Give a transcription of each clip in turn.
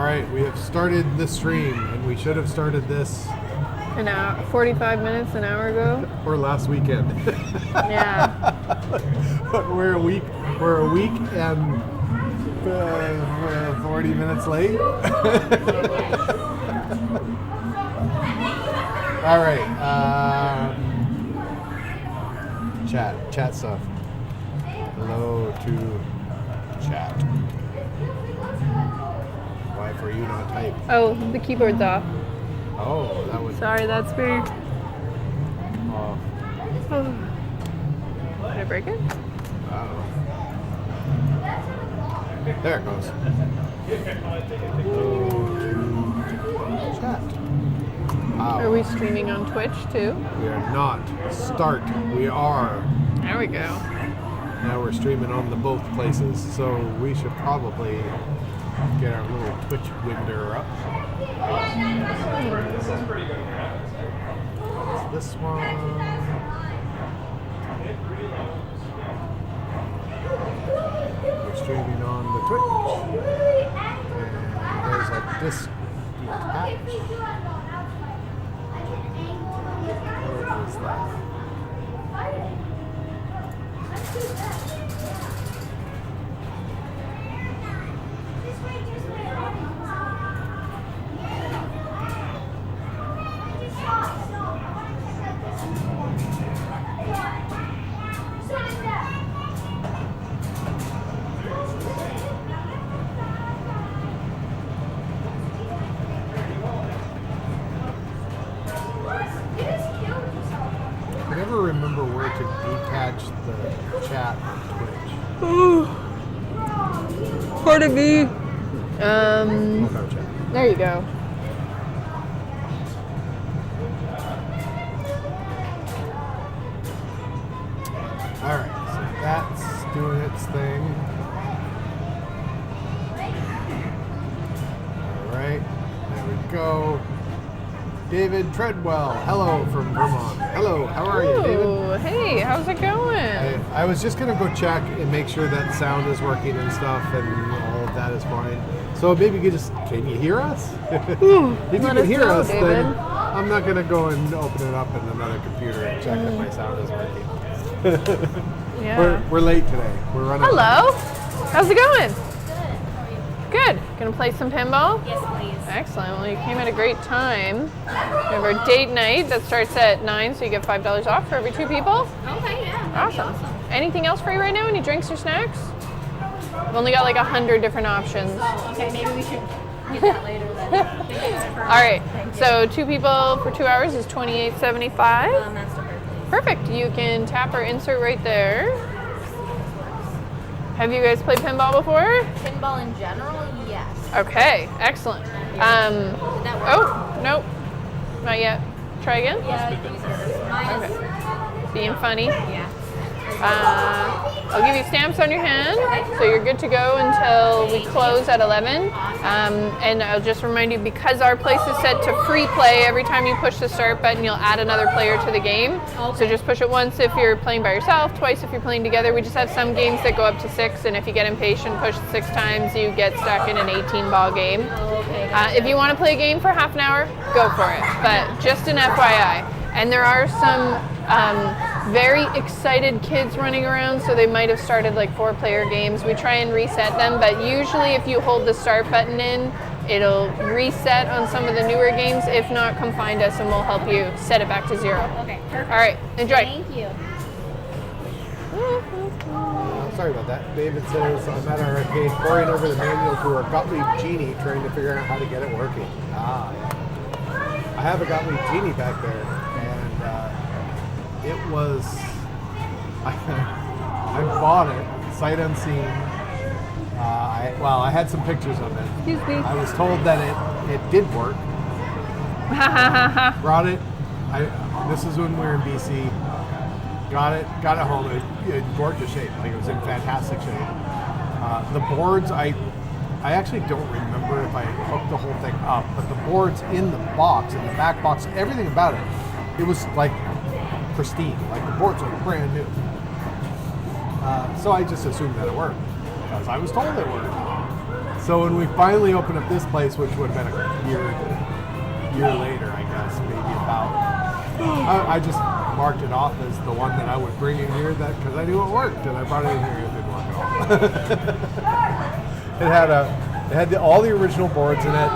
All right, we have started the stream, and we should have started this An hour, 45 minutes, an hour ago. or last weekend. Yeah. But we're a week and 40 minutes late. All right. Chat stuff. Hello to chat. Why for you not type? Oh, the keyboard's off. Oh, that was. Sorry, that's me. Oh, Did I break it? uh-oh. There it goes. Chat. Are we streaming on Twitch too? We are not. Start. We are. There we go. Now we're streaming on the both places, so we should probably get our little Twitch window up. It's this one. We're streaming on the Twitch. And there's a disc attached. Where is that? I never remember where to detach the chat on Twitch. Pardon me. Okay, chat. There you go. Alright, so that's doing its thing. Alright, there we go. David Treadwell, hello from Vermont. Hello, how are you, David? Oh, hey, how's it going? I was just going to go check and make sure that sound is working and stuff and all of that is fine. So maybe you could just, can you hear us? If you let can us hear know, us, David. then I'm not going to go and open it up in another computer and check if my sound is working. Yeah. We're late today. We're running. Hello. How's it going? Good. How are you? Good. Gonna play some pinball? Yes, please. Excellent. Well, you came at a great time. We have our date night that starts at 9, so you get $5 off for every 2 people. Okay, yeah. that'd be Awesome. Anything else for you right now? Any drinks or snacks? We've only got like 100 different options. Oh, okay, maybe we should get that later then. All right. So 2 people for 2 hours is $28.75. MasterCard, please. Perfect. You can tap or insert right there. Have you guys played pinball before? Pinball in general, yes. Okay. Excellent. Did that work? Oh, nope. Not yet. Try again. Yeah, these are mine. Okay. Being funny. Yeah. I'll give you stamps on your hand, so you're good to go until we close at 11. And I'll just remind you, because our place is set to free play, every time you push the start button, you'll add another player to the game. So just push it once if you're playing by yourself, twice if you're playing together. We just have some games that go up to 6, and if you get impatient, push it 6 times, you get stuck in an 18-ball game. Okay. If you want to play a game for half an hour, go for it. But just an FYI. And there are some very excited kids running around, so they might have started like 4-player games. We try and reset them, but usually if you hold the start button in, it'll reset on some of the newer games. If not, come find us and we'll help you set it back to 0. Okay, perfect. All right, enjoy. Thank you. Sorry about that. David says, I'm at our arcade poring over the manual to our Gottlieb Genie, trying to figure out how to get it working. Ah, yeah. I have a Gottlieb Genie back there, and it was, I bought it, sight unseen. I had some pictures of it. Excuse me. I was told that it did work. Brought it. This is when we were in BC. Got it home. It in gorgeous shape. Like, it was in fantastic shape. The boards, I actually don't remember if I hooked the whole thing up, but the boards in the box, in the back box, everything about it, it was like pristine. Like, the boards were brand new. So I just assumed that it worked, because I was told it worked. So when we finally opened up this place, which would have been a year later, I guess, maybe about, I just marked it off as the one that I would bring in here because I knew it worked, and I brought it in here and it didn't work at all. It had all the original boards in it,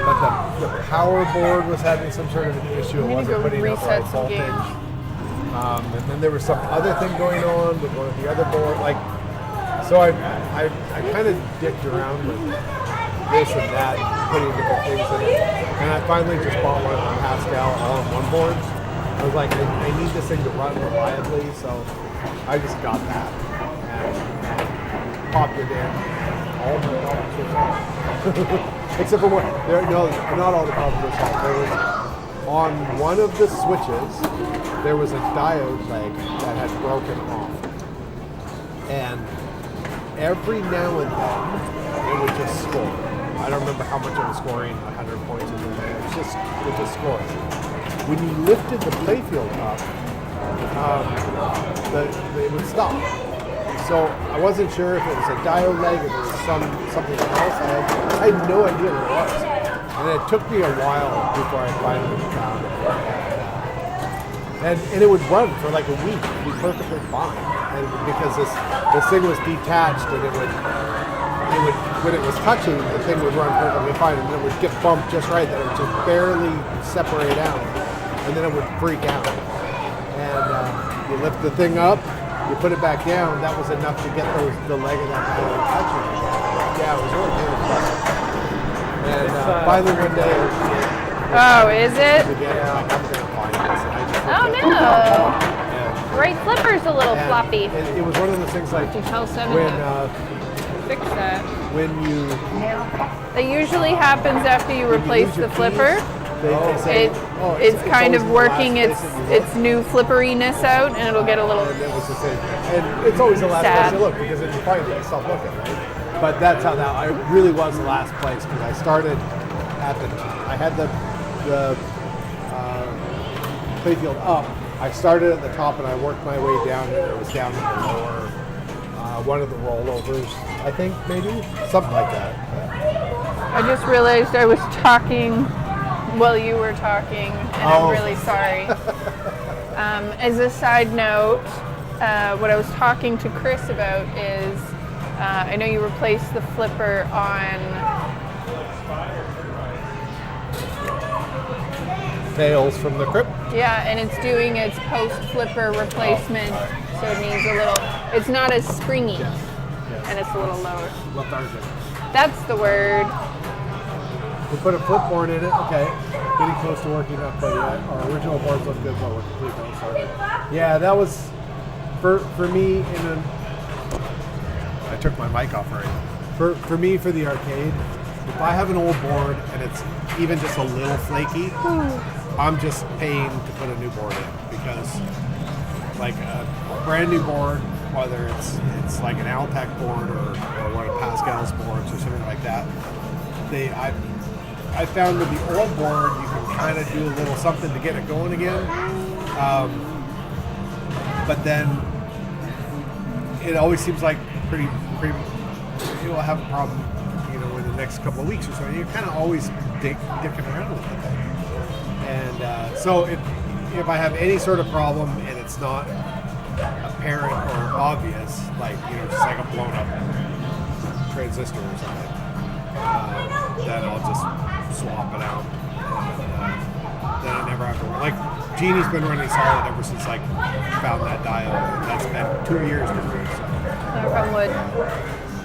but the power board was having some sort of an issue. It wasn't putting out the right voltage. And then there was some other thing going on with one of the other board, so I kind of dicked around with this and that, putting different things in it, and I finally just bought one of the Pascal all-in-one boards. I was like, I need this thing to run reliably, so I just got that and popped it in. All my problems were solved. Except for one. No, not all the problems were solved. There was, on one of the switches, there was a diode leg that had broken off. And every now and then, it would just score. I don't remember how much it was scoring, 100 points or something. It just scored. When you lifted the playfield up, it would stop. So I wasn't sure if it was a diode leg, if it was something else. I had no idea what it was. And it took me a while before I finally found it. And it would run for like a week, it'd be perfectly fine. And because this thing was detached, and it would when it was touching, the thing would run perfectly fine, and then it would get bumped just right that it would just barely separate out, and then it would freak out. And you lift the thing up, you put it back down. That was enough to get the leg of that guy touching. Yeah, it was really good. And finally one day, Oh, is it? yeah, I'm gonna find this. And I just Oh looked no! at Right flipper's a little and floppy. it was one of those things like To tell Seven when to fix that. when you That usually happens after you replace use your the flipper. they say, It's kind always of the working last its place that you look. its new flipperiness out, and it'll get a little. And it was the same. And it's always the last Sad. place you look, because if you find it, you stop looking, right? But that's how that. I really was the last place, because I started at I had the playfield up. I started at the top and I worked my way down, and it was down to the lower one of the rollovers, I think, maybe something like that. I just realized I was talking while you were talking, and I'm really sorry. As a side note, what I was talking to Chris about is I know you replaced the flipper on Tales from the Crypt. Yeah, and it's doing its post-flipper replacement, so it needs a little, it's not as springy, and it's a little lower. Lethargic. That's the word. We put a flipboard in it, okay. Getting close to working up, but yeah, our original boards look good, but we're completely started. Yeah, that was, for me, I took my mic off already. For me, for the arcade, if I have an old board and it's even just a little flaky, I'm just paying to put a new board in, because like a brand new board, whether it's like an Altec board or one of Pascal's boards or something like that, I found with the old board you can kind of do a little something to get it going again, but then it always seems like pretty you'll have a problem, in the next couple of weeks or so. You're kind of always dicking around with the thing. And so if I have any sort of problem and it's not apparent or obvious, like, just like a blown up transistor or something, then I'll just swap it out. And then I never have to worry. Like, Genie's been running solid ever since I found that diode. That's been 2 years to me. So. Knock on wood.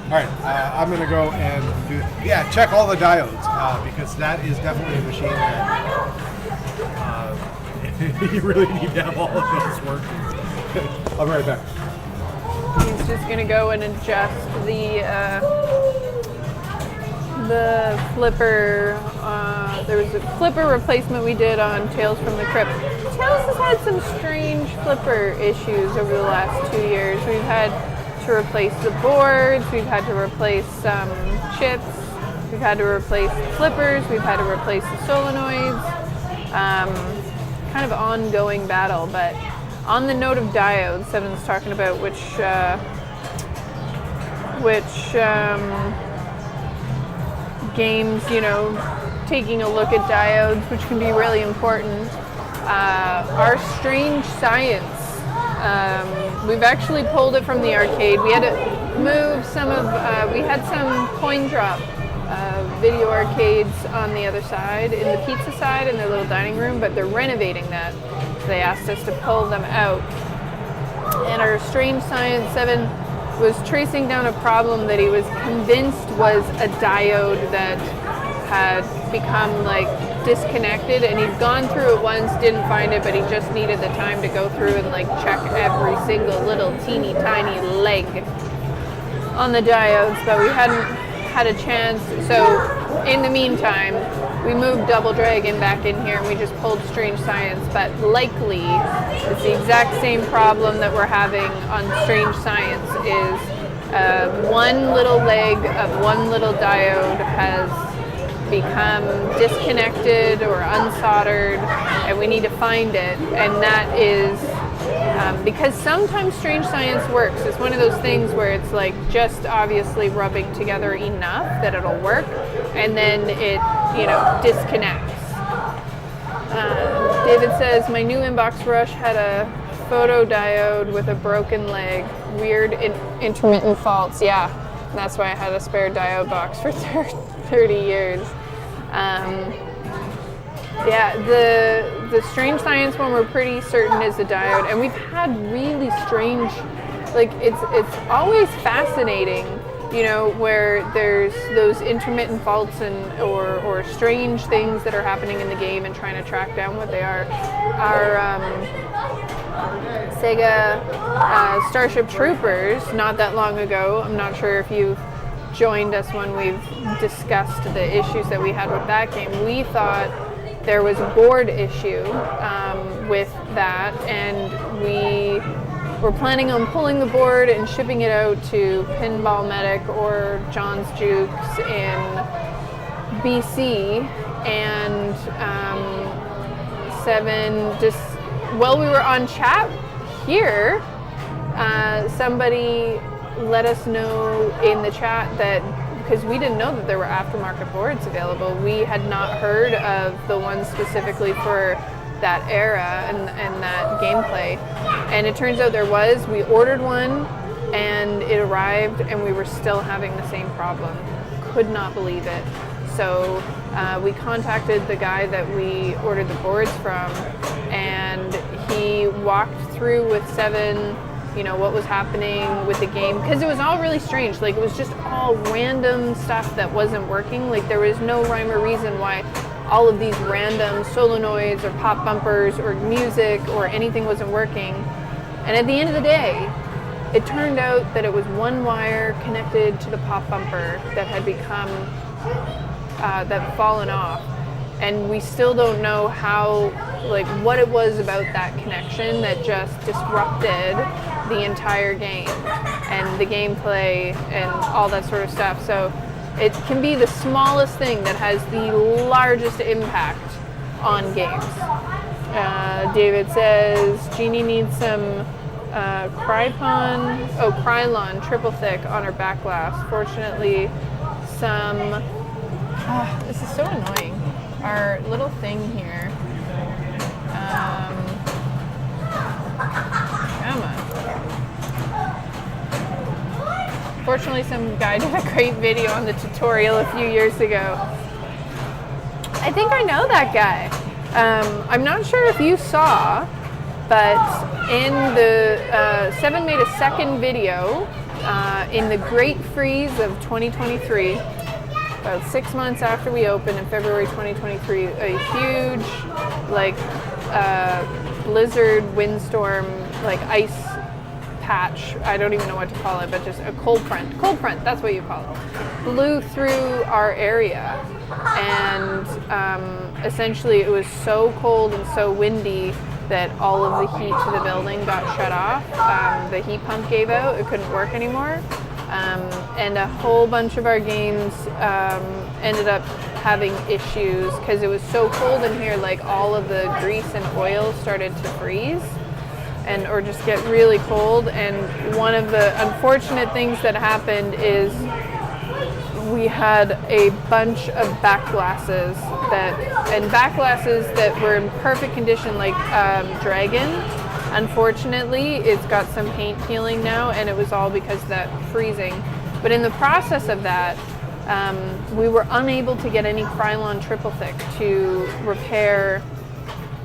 All right, I'm going to go and check all the diodes, because that is definitely a machine that you really need to have all of those working. I'll be right back. He's just going to go and adjust the flipper. There was a flipper replacement we did on Tales from the Crypt. Tales has had some strange flipper issues over the last 2 years. We've had to replace the boards, we've had to replace some chips, we've had to replace the flippers, we've had to replace the solenoids. Kind of ongoing battle, but on the note of diodes, Seven's talking games, taking a look at diodes, which can be really important. Our Strange Science. We've actually pulled it from the arcade. We had to move we had some coin drop video arcades on the other side, in the pizza side, in their little dining room, but they're renovating that. So they asked us to pull them out. And our Strange Science 7 was tracing down a problem that he was convinced was a diode that had become disconnected, and he'd gone through it once, didn't find it, but he just needed the time to go through and check every single little teeny tiny leg on the diodes, but we hadn't had a chance. So in the meantime, we moved Double Dragon back in here and we just pulled Strange Science, but likely it's the exact same problem that we're having on Strange Science is one little leg of one little diode has become disconnected or unsoldered, and we need to find it. And that is because sometimes Strange Science works. It's one of those things where it's just obviously rubbing together enough that it'll work, and then it disconnects. David says, my new inbox rush had a photodiode with a broken leg. Weird intermittent faults. Yeah, that's why I had a spare diode box for 30 years. Yeah, the Strange Science one we're pretty certain is a diode, and we've had really strange, it's always fascinating, where there's those intermittent faults or strange things that are happening in the game and trying to track down what they are. Our Sega Starship Troopers, not that long ago, I'm not sure if you've joined us when we've discussed the issues that we had with that game. We thought there was a board issue with that, and we were planning on pulling the board and shipping it out to Pinball Medic or John's Jukes in BC, and while we were on chat here, somebody let us know in the chat that, because we didn't know that there were aftermarket boards available, we had not heard of the ones specifically for that era and that gameplay. And it turns out there was. We ordered one and it arrived and we were still having the same problem. Could not believe it. So we contacted the guy that we ordered the boards from, and he walked through with Seven what was happening with the game, because it was all really strange. It was just all random stuff that wasn't working. There was no rhyme or reason why all of these random solenoids or pop bumpers or music or anything wasn't working. And at the end of the day, it turned out that it was one wire connected to the pop bumper that had become that fallen off, and we still don't know how, what it was about that connection that just disrupted the entire game and the gameplay and all that sort of stuff. So it can be the smallest thing that has the largest impact on games. David says Jeannie needs some Krylon triple thick on her back glass. Fortunately, this is so annoying. Our little thing here. Come on. Fortunately, some guy did a great video on the tutorial a few years ago. I think I know that guy. I'm not sure if you saw, but in the Seven made a second video in the Great Freeze of 2023. About 6 months after we opened in February 2023, a huge blizzard, windstorm, ice patch, I don't even know what to call it, but just a cold front, that's what you call it, blew through our area. And essentially it was so cold and so windy that all of the heat to the building got shut off. The heat pump gave out, it couldn't work anymore. And a whole bunch of our games ended up having issues because it was so cold in here, all of the grease and oil started to freeze or just get really cold. And one of the unfortunate things that happened is we had a bunch of back glasses that were in perfect condition, like Dragon. Unfortunately, it's got some paint peeling now, and it was all because of that freezing. But in the process of that, we were unable to get any Krylon triple thick to repair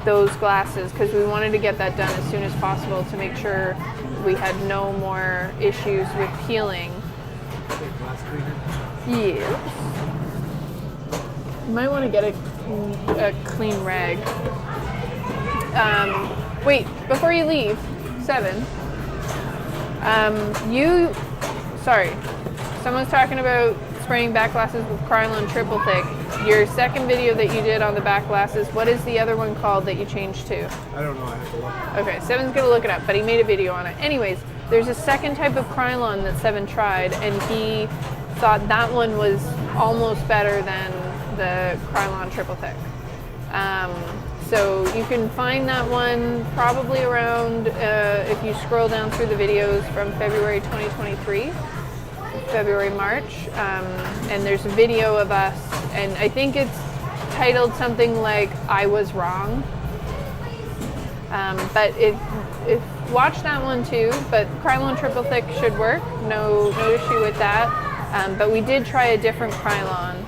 those glasses because we wanted to get that done as soon as possible to make sure we had no more issues with peeling. Yes. You might want to get a clean rag. Wait, before you leave, 7. Someone's talking about spraying back glasses with Krylon triple thick. Your second video that you did on the back glasses, what is the other one called that you changed to? I don't know. I have to look. Okay, 7's gonna look it up, but he made a video on it. Anyways, there's a second type of Krylon that 7 tried, and he thought that one was almost better than the Krylon triple thick. So you can find that one probably around, if you scroll down through the videos from February 2023, February, March, and there's a video of us, and I think it's titled something like "I Was Wrong." But watch that one too. But Krylon triple thick should work. No issue with that. But we did try a different Krylon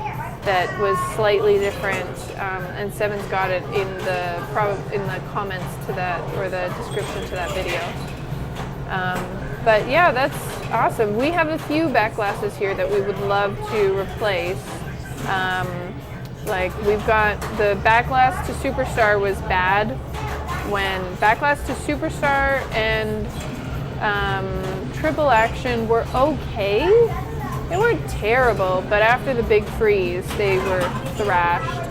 that was slightly different, and 7's got it in the comments to that, or the description to that video. But yeah, that's awesome. We have a few back glasses here that we would love to replace. Like we've got the back glass to Superstar was bad. When back glass to Superstar and Triple Action were okay. They weren't terrible, but after the big freeze, they were thrashed.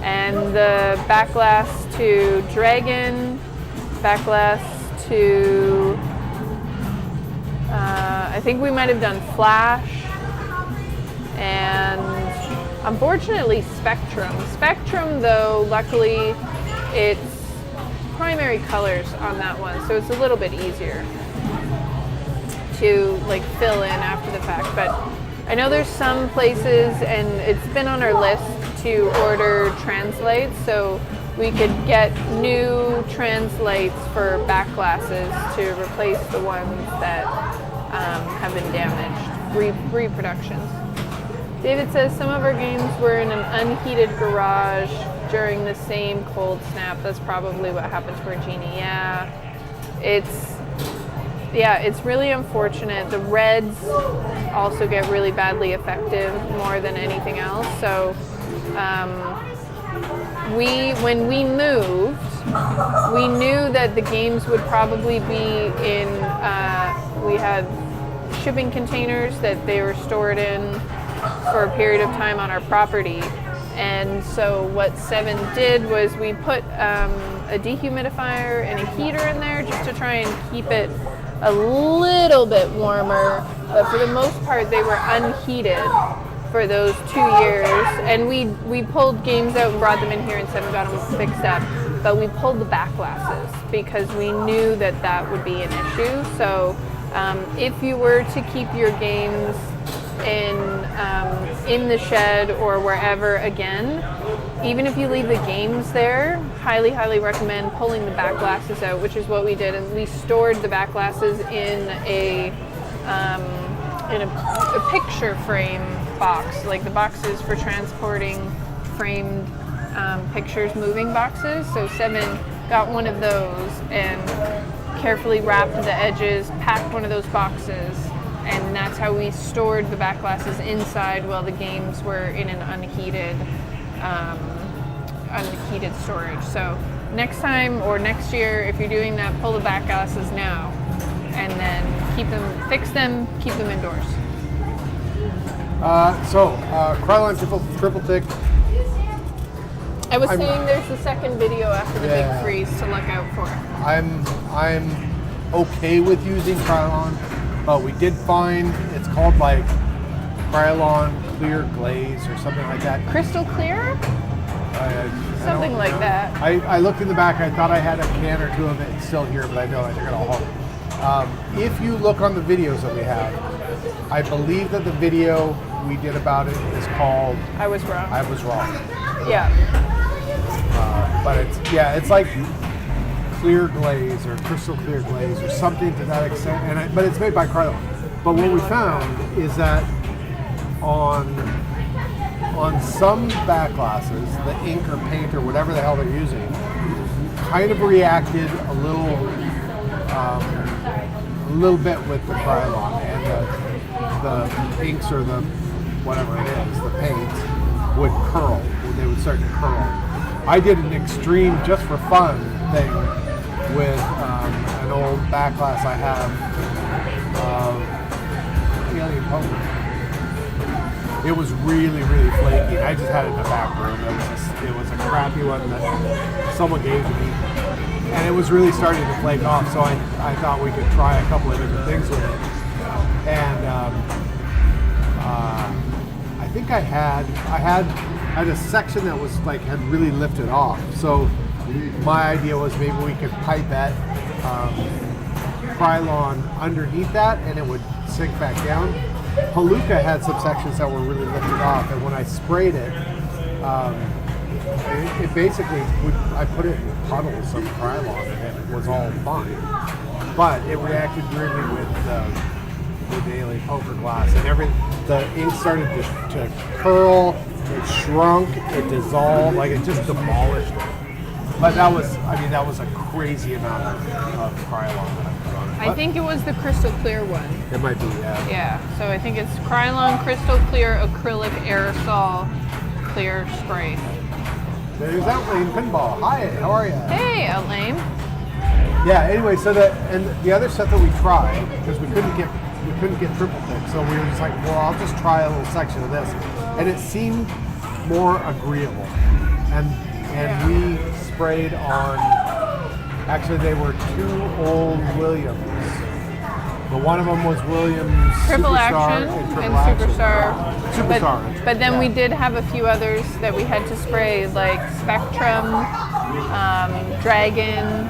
And the back glass to Dragon, back glass to I think we might have done Flash, and unfortunately Spectrum. Spectrum, though, luckily it's primary colors on that one, so it's a little bit easier to like fill in after the fact. But I know there's some places, and it's been on our list to order translates, so we could get new translates for back glasses to replace the ones that have been damaged, reproductions. David says some of our games were in an unheated garage during the same cold snap. That's probably what happened to our Genie. Yeah, it's really unfortunate. The reds also get really badly affected more than anything else. So when we moved, we knew that the games would probably be in, we had shipping containers that they were stored in for a period of time on our property. And so what 7 did was we put a dehumidifier and a heater in there just to try and keep it a little bit warmer. But for the most part, they were unheated for those 2 years. And we pulled games out and brought them in here, and 7 got them fixed up. But we pulled the back glasses because we knew that that would be an issue. So if you were to keep your games in the shed or wherever again, even if you leave the games there, highly recommend pulling the back glasses out, which is what we did. And we stored the back glasses in a picture frame box, like the boxes for transporting framed pictures, moving boxes. So 7 got one of those and carefully wrapped the edges, packed one of those boxes, and that's how we stored the back glasses inside while the games were in an unheated storage. So next time or next year, if you're doing that, pull the back glasses now, and then fix them, keep them indoors. Krylon triple thick. I was saying there's a second video after the big freeze to look out for. I'm okay with using Krylon, but we did find it's called like Krylon clear glaze or something like that. Crystal clear? Something like that. I looked in the back. I thought I had a can or 2 of it still here, but I know I took it all home. If you look on the videos that we have, I believe that the video we did about it is called I was wrong. I Was Wrong. Yeah. But it's like clear glaze or crystal clear glaze or something to that extent. But it's made by Krylon. But what we found is that on some back glasses, the ink or paint or whatever the hell they're using kind of reacted a little bit with the Krylon, and the inks or the whatever it is, the paints would curl. They would start to curl. I did an extreme, just for fun, thing with an old back glass I have of Alien Poker. It was really, really flaky. I just had it in the back room. It was a crappy one that someone gave to me, and it was really starting to flake off. So I thought we could try a couple of different things with it. And I think I had a section that was like had really lifted off. So my idea was maybe we could pipette Krylon underneath that, and it would sink back down. Haluka had some sections that were really lifted off, and when I sprayed it, it basically I put it in puddles of Krylon, and it was all fine. But it reacted weirdly with the Alien Poker glass, and the ink started to curl, it shrunk, it dissolved, like it just demolished it. But that was a crazy amount of Krylon that I put on it. I think it was the crystal clear one. It might be, yeah. Yeah, so I think it's Krylon Crystal Clear Acrylic Aerosol Clear Spray. There's Outlane Pinball. Hi, how are you? Hey, Outlane. Yeah. Anyway, so the other set that we tried, because we couldn't get triple thick, so we were just like, well, I'll just try a little section of this, and it seemed more agreeable, and we sprayed on. Actually, they were two old Williams. But one of them was Williams Triple Superstar Action and Triple and Action. Superstar. But then yeah. we did have a few others that we had to spray, like Spectrum, Dragon.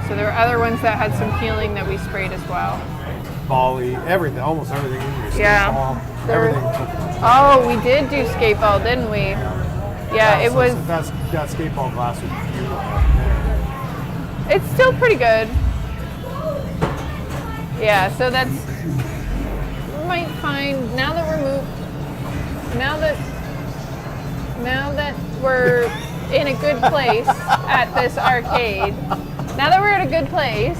So there were other ones that had some peeling that we sprayed as well. Volley, everything, almost everything in here. Yeah. Skateball, everything. Oh, we did do skateball, didn't we? Yeah, it was. That skateball glass was beautiful. It's still pretty good. Yeah, so that's. We might find now that we're in a good place at this arcade. Now that we're at a good place,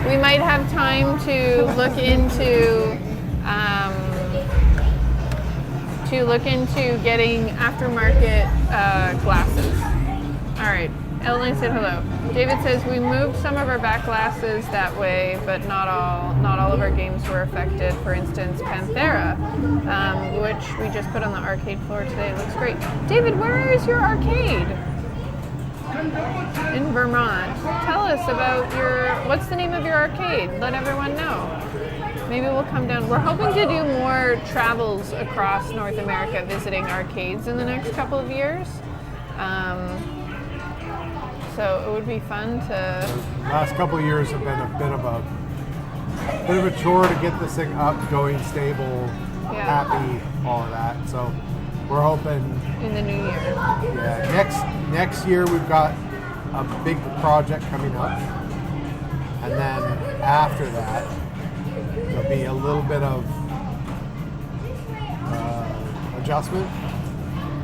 we might have time to look into getting aftermarket glasses. All right. Ellen said hello. David says we moved some of our back glasses that way, but not all of our games were affected. For instance, Panthera, which we just put on the arcade floor today. It looks great. David, where is your arcade? In Vermont. Tell us about what's the name of your arcade? Let everyone know. Maybe we'll come down. We're hoping to do more travels across North America visiting arcades in the next couple of years. So it would be fun to. The last couple of years have been a bit of a chore to get this thing up, going stable, happy, all of that. So we're hoping in the new year. Yeah, next year we've got a big project coming up, and then after that there'll be a little bit of adjustment.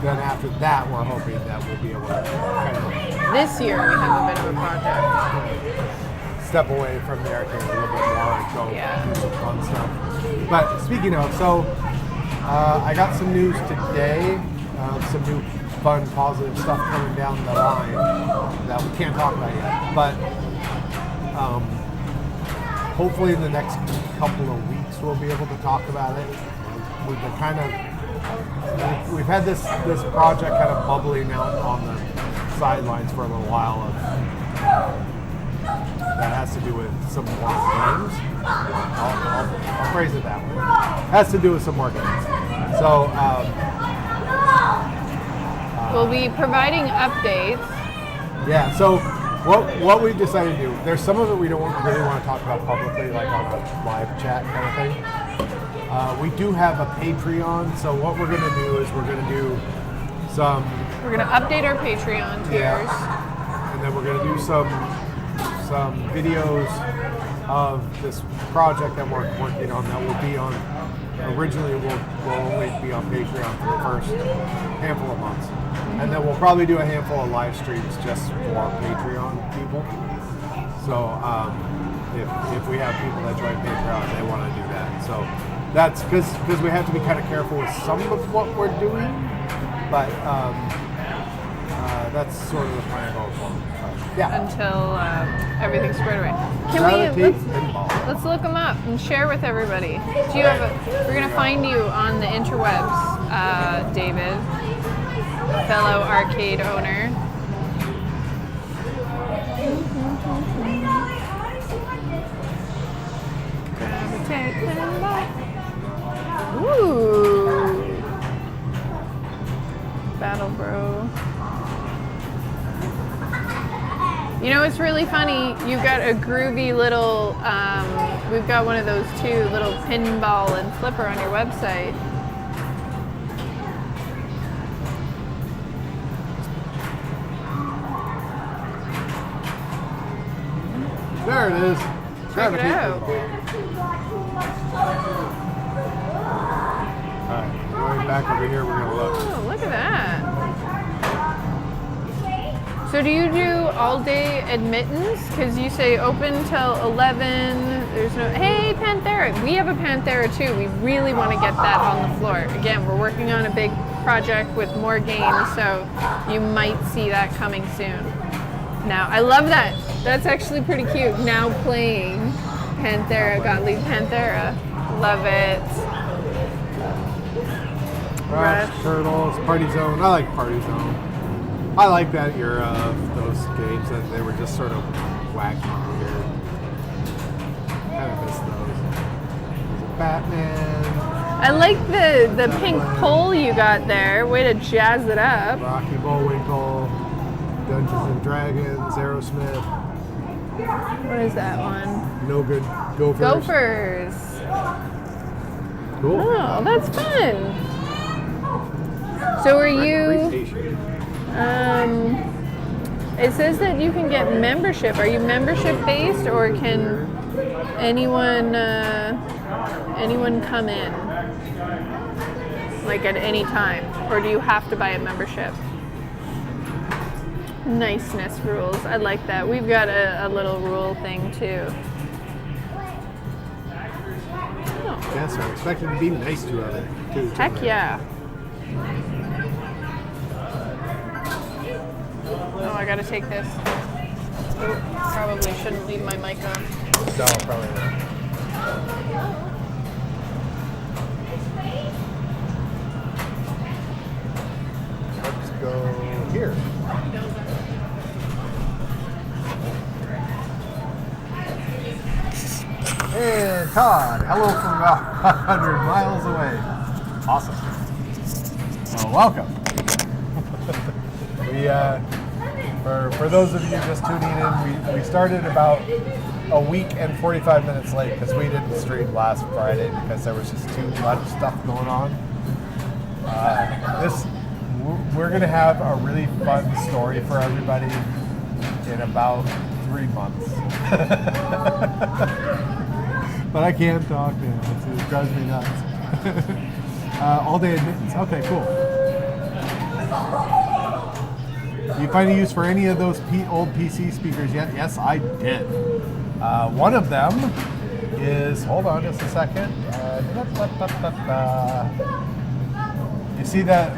Then after that, we're hoping that we'll be able to kind of this year we have a bit of a project. Step away from the arcade a little bit more and go do some fun stuff. But speaking of, so I got some news today, some new fun, positive stuff coming down the line that we can't talk about yet. But hopefully in the next couple of weeks we'll be able to talk about it. We've been we've had this project kind of bubbling out on the sidelines for a little while. That has to do with some more games. I'll phrase it that way. Has to do with some more games. So we'll be providing updates. Yeah. So what we've decided to do. There's some of it we don't really want to talk about publicly, like on a live chat kind of thing. We do have a Patreon, so what we're gonna do is we're gonna do some, We're gonna update our Patreon tiers. and then we're gonna do some videos of this project that we're working on that will be on. Originally, will only be on Patreon for the first handful of months, and then we'll probably do a handful of live streams just for Patreon people. So if we have people that join Patreon, they want to do that. So that's because we have to be kind of careful with some of what we're doing, but that's sort of the plan going forward. Yeah. Until everything's squared away. Gravity pinball. Let's look them up and share with everybody. Do you have we're gonna find you on the interwebs, David, fellow arcade owner. Gravitate pinball. Ooh. Battle Bro. You know, it's really funny. You got a groovy little, we've got one of those too, little pinball and flipper on your website. There it is. Check it out. Alright, going back over here, we're gonna look. Oh, look at that. So do you do all day admittance? Because you say open till 11, there's no, hey Panthera, we have a Panthera too. We really want to get that on the floor. Again, we're working on a big project with more games, so you might see that coming soon. Now, I love that. That's actually pretty cute. Now playing Panthera, Gottlieb Panthera. Love it. Rush, Turtles, Party Zone. I like Party Zone. I like that era of those games that they were just sort of wacky weird. Kind of miss those. Batman. I like the pink pole you got there. Way to jazz it up. Rocky Bullwinkle, Dungeons and Dragons, Aerosmith. What is that one? No Good Gophers. Gophers. Cool. Oh, that's fun. So are you? Recreation. It says that you can get membership. Are you membership based, or can anyone come in, like at any time, or do you have to buy a membership? Niceness rules. I like that. We've got a little rule thing too. Oh, Yes, I'm expected to be nice to other too. heck yeah. Oh, I gotta take this. Oh, probably shouldn't leave my mic on. No, probably not. Let's go here. And Todd, hello from about 100 miles away. Awesome. Well, welcome. For those of you just tuning in, we started about a week and 45 minutes late because we didn't stream last Friday because there was just too much stuff going on. We're gonna have a really fun story for everybody in about 3 months. But I can't talk now. It drives me nuts. All day admittance. Okay, cool. You find a use for any of those old PC speakers yet? Yes, I did. One of them is, hold on just a second. You see that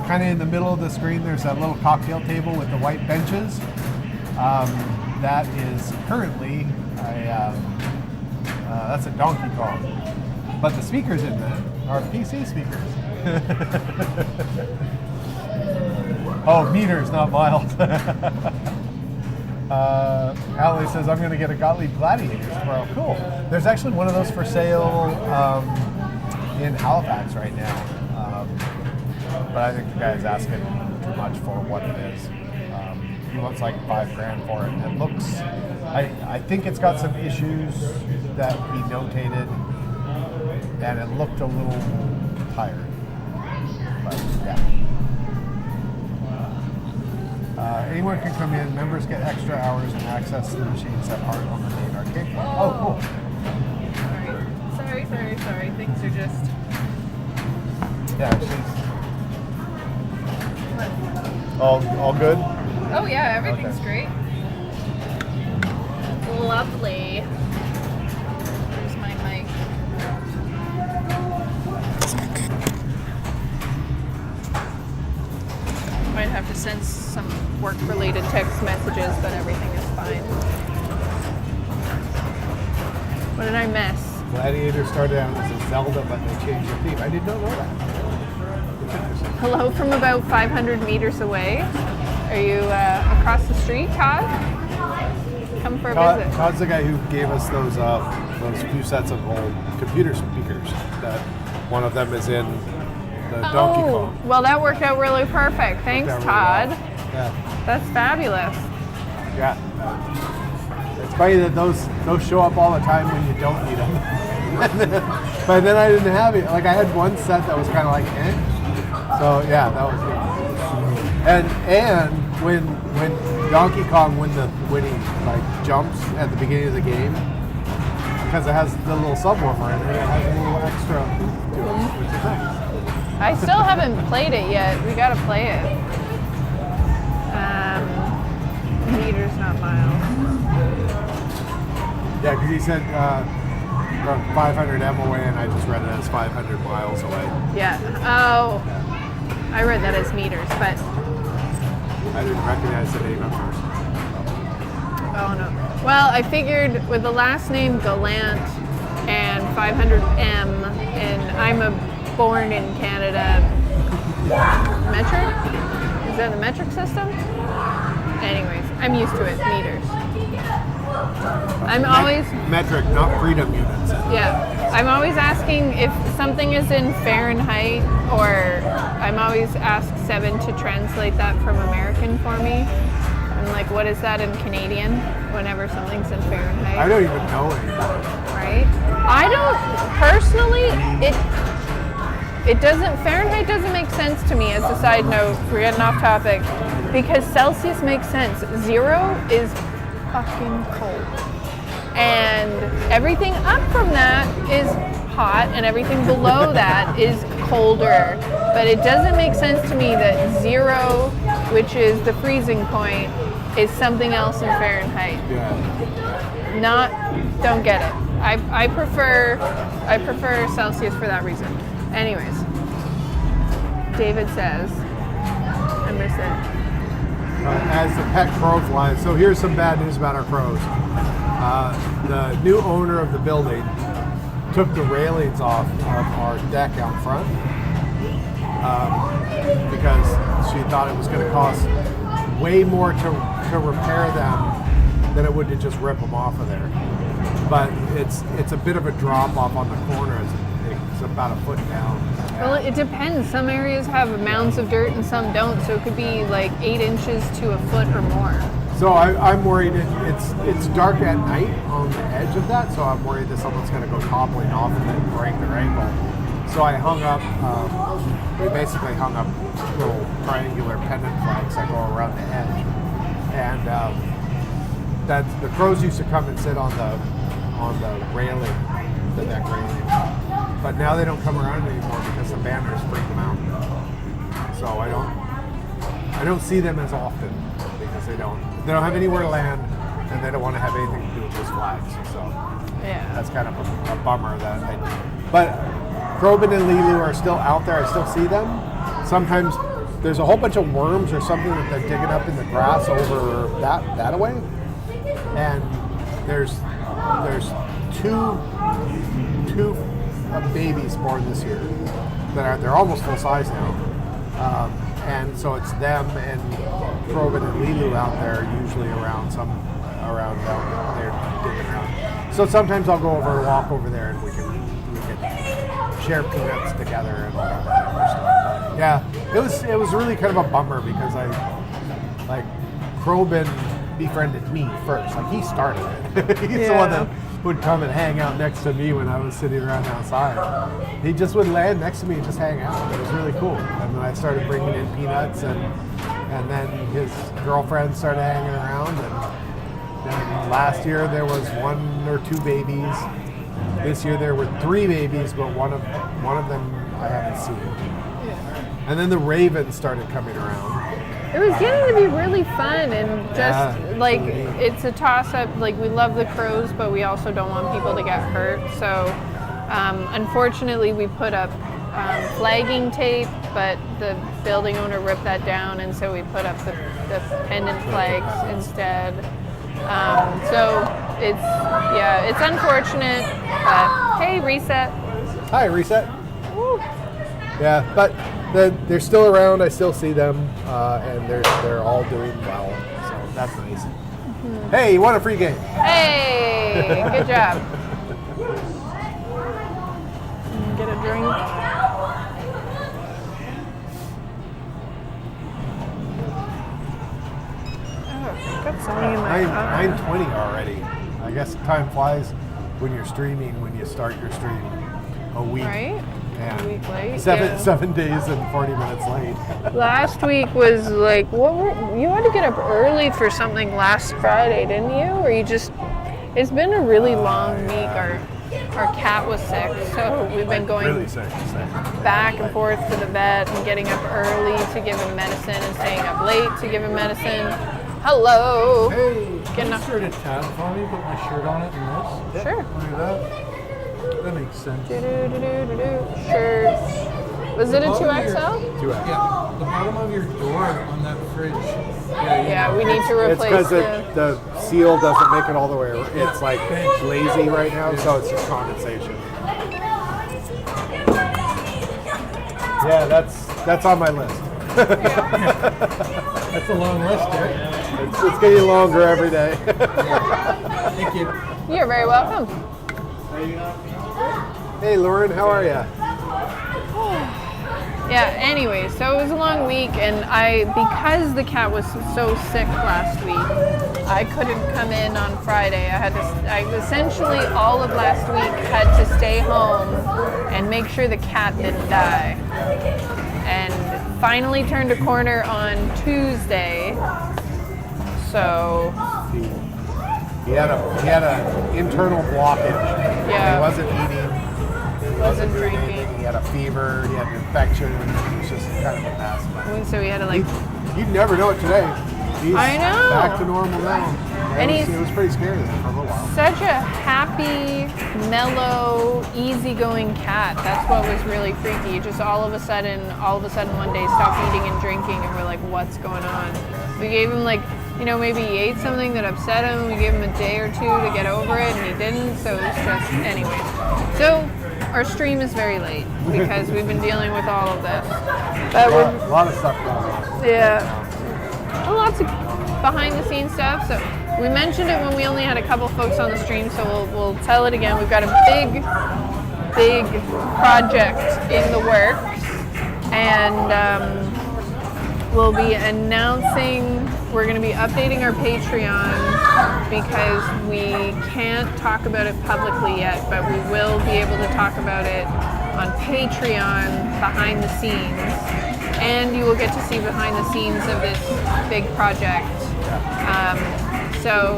kind of in the middle of the screen, there's that little cocktail table with the white benches. That is currently that's a Donkey Kong. But the speakers in that are PC speakers. Oh, meters, not miles. Allie says, I'm going to get a Gottlieb Gladiators tomorrow. Cool. There's actually one of those for sale in Halifax right now. But I think the guy's asking too much for what it is. He wants like $5,000 for it. It looks, I think it's got some issues that he notated. and it looked a little tired. But yeah. Anyone can come in. Members get extra hours and access to the machines that aren't on the main arcade. Oh, cool. Sorry. Things are just... Yeah, she's all good. Oh yeah, everything's great. Lovely. Here's my mic. Might have to send some work-related text messages, but everything is fine. What did I miss? Gladiator started out as a Zelda, but they changed the theme. I did not know that. Hello from about 500 meters away. Are you across the street, Todd? Come for a visit. Todd's the guy who gave us those few sets of old computer speakers. That one of them is in the Donkey Kong. Well, that worked out really perfect. Thanks, Todd. Really well. Yeah. That's fabulous. Yeah. It's funny that those show up all the time when you don't need them. But then I didn't have it. Like I had one set that was kind of like, eh. So yeah, that was good. And when Donkey Kong when he like jumps at the beginning of the game, because it has the little subwoofer in it, it has a little extra to it, which is nice. I still haven't played it yet. We gotta play it. Meters, not miles. Yeah, because he said 500 M away, and I just read it as 500 miles away. Yeah. Oh, I read that as meters, but I didn't recognize the name at first. oh no. Well, I figured with the last name Gallant and 500 M, and I'm a born in Canada metric. Is that the metric system? Anyways, I'm used to it. Meters. I'm always metric, not freedom units. yeah. I'm always asking if something is in Fahrenheit, or I'm always asked Seven to translate that from American for me. I'm like, what is that in Canadian? Whenever something's in Fahrenheit. I don't even know anymore. Right? I don't personally. It doesn't. Fahrenheit doesn't make sense to me. As a side note, we're getting off topic, because Celsius makes sense. 0 is fucking cold, and everything up from that is hot, and everything below that is colder. But it doesn't make sense to me that 0, which is the freezing point, is something else in Fahrenheit. Yeah. Don't get it. I prefer Celsius for that reason. Anyways, David says, I miss it. As the pet crow flies. So here's some bad news about our crows. The new owner of the building took the railings off of our deck out front because she thought it was going to cost way more to repair them than it would to just rip them off of there. But it's a bit of a drop off on the corner. It's about a foot down. Well, it depends. Some areas have mounds of dirt and some don't, so it could be like 8 inches to a foot or more. So I'm worried it's dark at night on the edge of that, so I'm worried that someone's going to go toppling off and then break their ankle. So I hung up, we basically hung up little triangular pendant flags that go around the edge. And the crows used to come and sit on the railing, the deck railing. But now they don't come around anymore because the banners freak them out. So I don't see them as often because they don't have anywhere to land, and they don't want to have anything to do with those flags. So Yeah. that's kind of a bummer but Crobin and Lilu are still out there. I still see them. Sometimes there's a whole bunch of worms or something that they're digging up in the grass over that away. And there's two babies born this year they're almost full size now. And so it's them and Crobin and Lilu out there, usually around down there digging around. So sometimes I'll go over and walk over there, and we can share peanuts together and all that kind of stuff. But yeah, it was really kind of a bummer because I like Crobin befriended me first. Like, he started it. He's the one that would come and hang out next to me when I was sitting around outside. He just would land next to me and just hang out. It was really cool. And then I started bringing in peanuts, and then his girlfriend started hanging around. And last year there was 1 or 2 babies. This year there were 3 babies, but one of them I haven't seen. And then the ravens started coming around. It was getting to be really fun, and just like it's a toss-up. Like, we love the crows, but we also don't want people to get hurt. So unfortunately we put up flagging tape, but the building owner ripped that down, and so we put up the pendant flags instead. So it's unfortunate, but hey, Reset. Hi, Reset. Woo. Yeah, but they're still around. I still see them, and they're all doing well. So that's nice. Mm-hmm. Hey, you won a free game. Hey, good job. Get a drink. Oh, got something in my eye. 9:20 already. I guess time flies when you're streaming. When you start your stream, a week. Right? Yeah. A week late. 7 days and 40 minutes late. Last week was like, you had to get up early for something last Friday, didn't you? Or you just? It's been a really long week. Our cat was sick, so we've been going really sick. back and forth to the vet and getting up early to give him medicine and staying up late to give him medicine. Hello. Hey, Getting can you up. insert a tab for me? Put my shirt on it and this? Sure. Look at that. That makes sense. Shirts. Was it a 2XL? 2X. Yeah, the bottom of your door on that fridge. Yeah, we need to It's replace because the seal doesn't make it all the way. It's like lazy right now, so it's just condensation. Yeah, that's on my list. That's a long list, right? It's getting longer every day. Thank you. You're very welcome. Hey, Lauren, how are you? Yeah, anyway, so it was a long week, and because the cat was so sick last week, I couldn't come in on Friday. I essentially all of last week had to stay home and make sure the cat didn't die. And finally turned a corner on Tuesday. So He had an internal blockage. Yeah. He wasn't eating. He Wasn't doing drinking. anything. He had a fever. He had an infection. It was just kind of a mess. so we had to like. You'd never know it today. He's I know. back to normal now. And It was pretty scary there for a little while. Such a happy, mellow, easygoing cat. That's what was really freaky. Just all of a sudden one day stopped eating and drinking, and we're like, what's going on? We gave him maybe he ate something that upset him. We gave him a day or 2 to get over it, and he didn't. So it was just, anyway. So our stream is very late because we've been dealing with all of this. But A lot of stuff going on. yeah, well, lots of behind the scenes stuff. So we mentioned it when we only had a couple folks on the stream, so we'll tell it again. We've got a big project in the works, and we'll be announcing. We're going to be updating our Patreon because we can't talk about it publicly yet, but we will be able to talk about it on Patreon behind the scenes, and you will get to see behind the scenes of this big project. So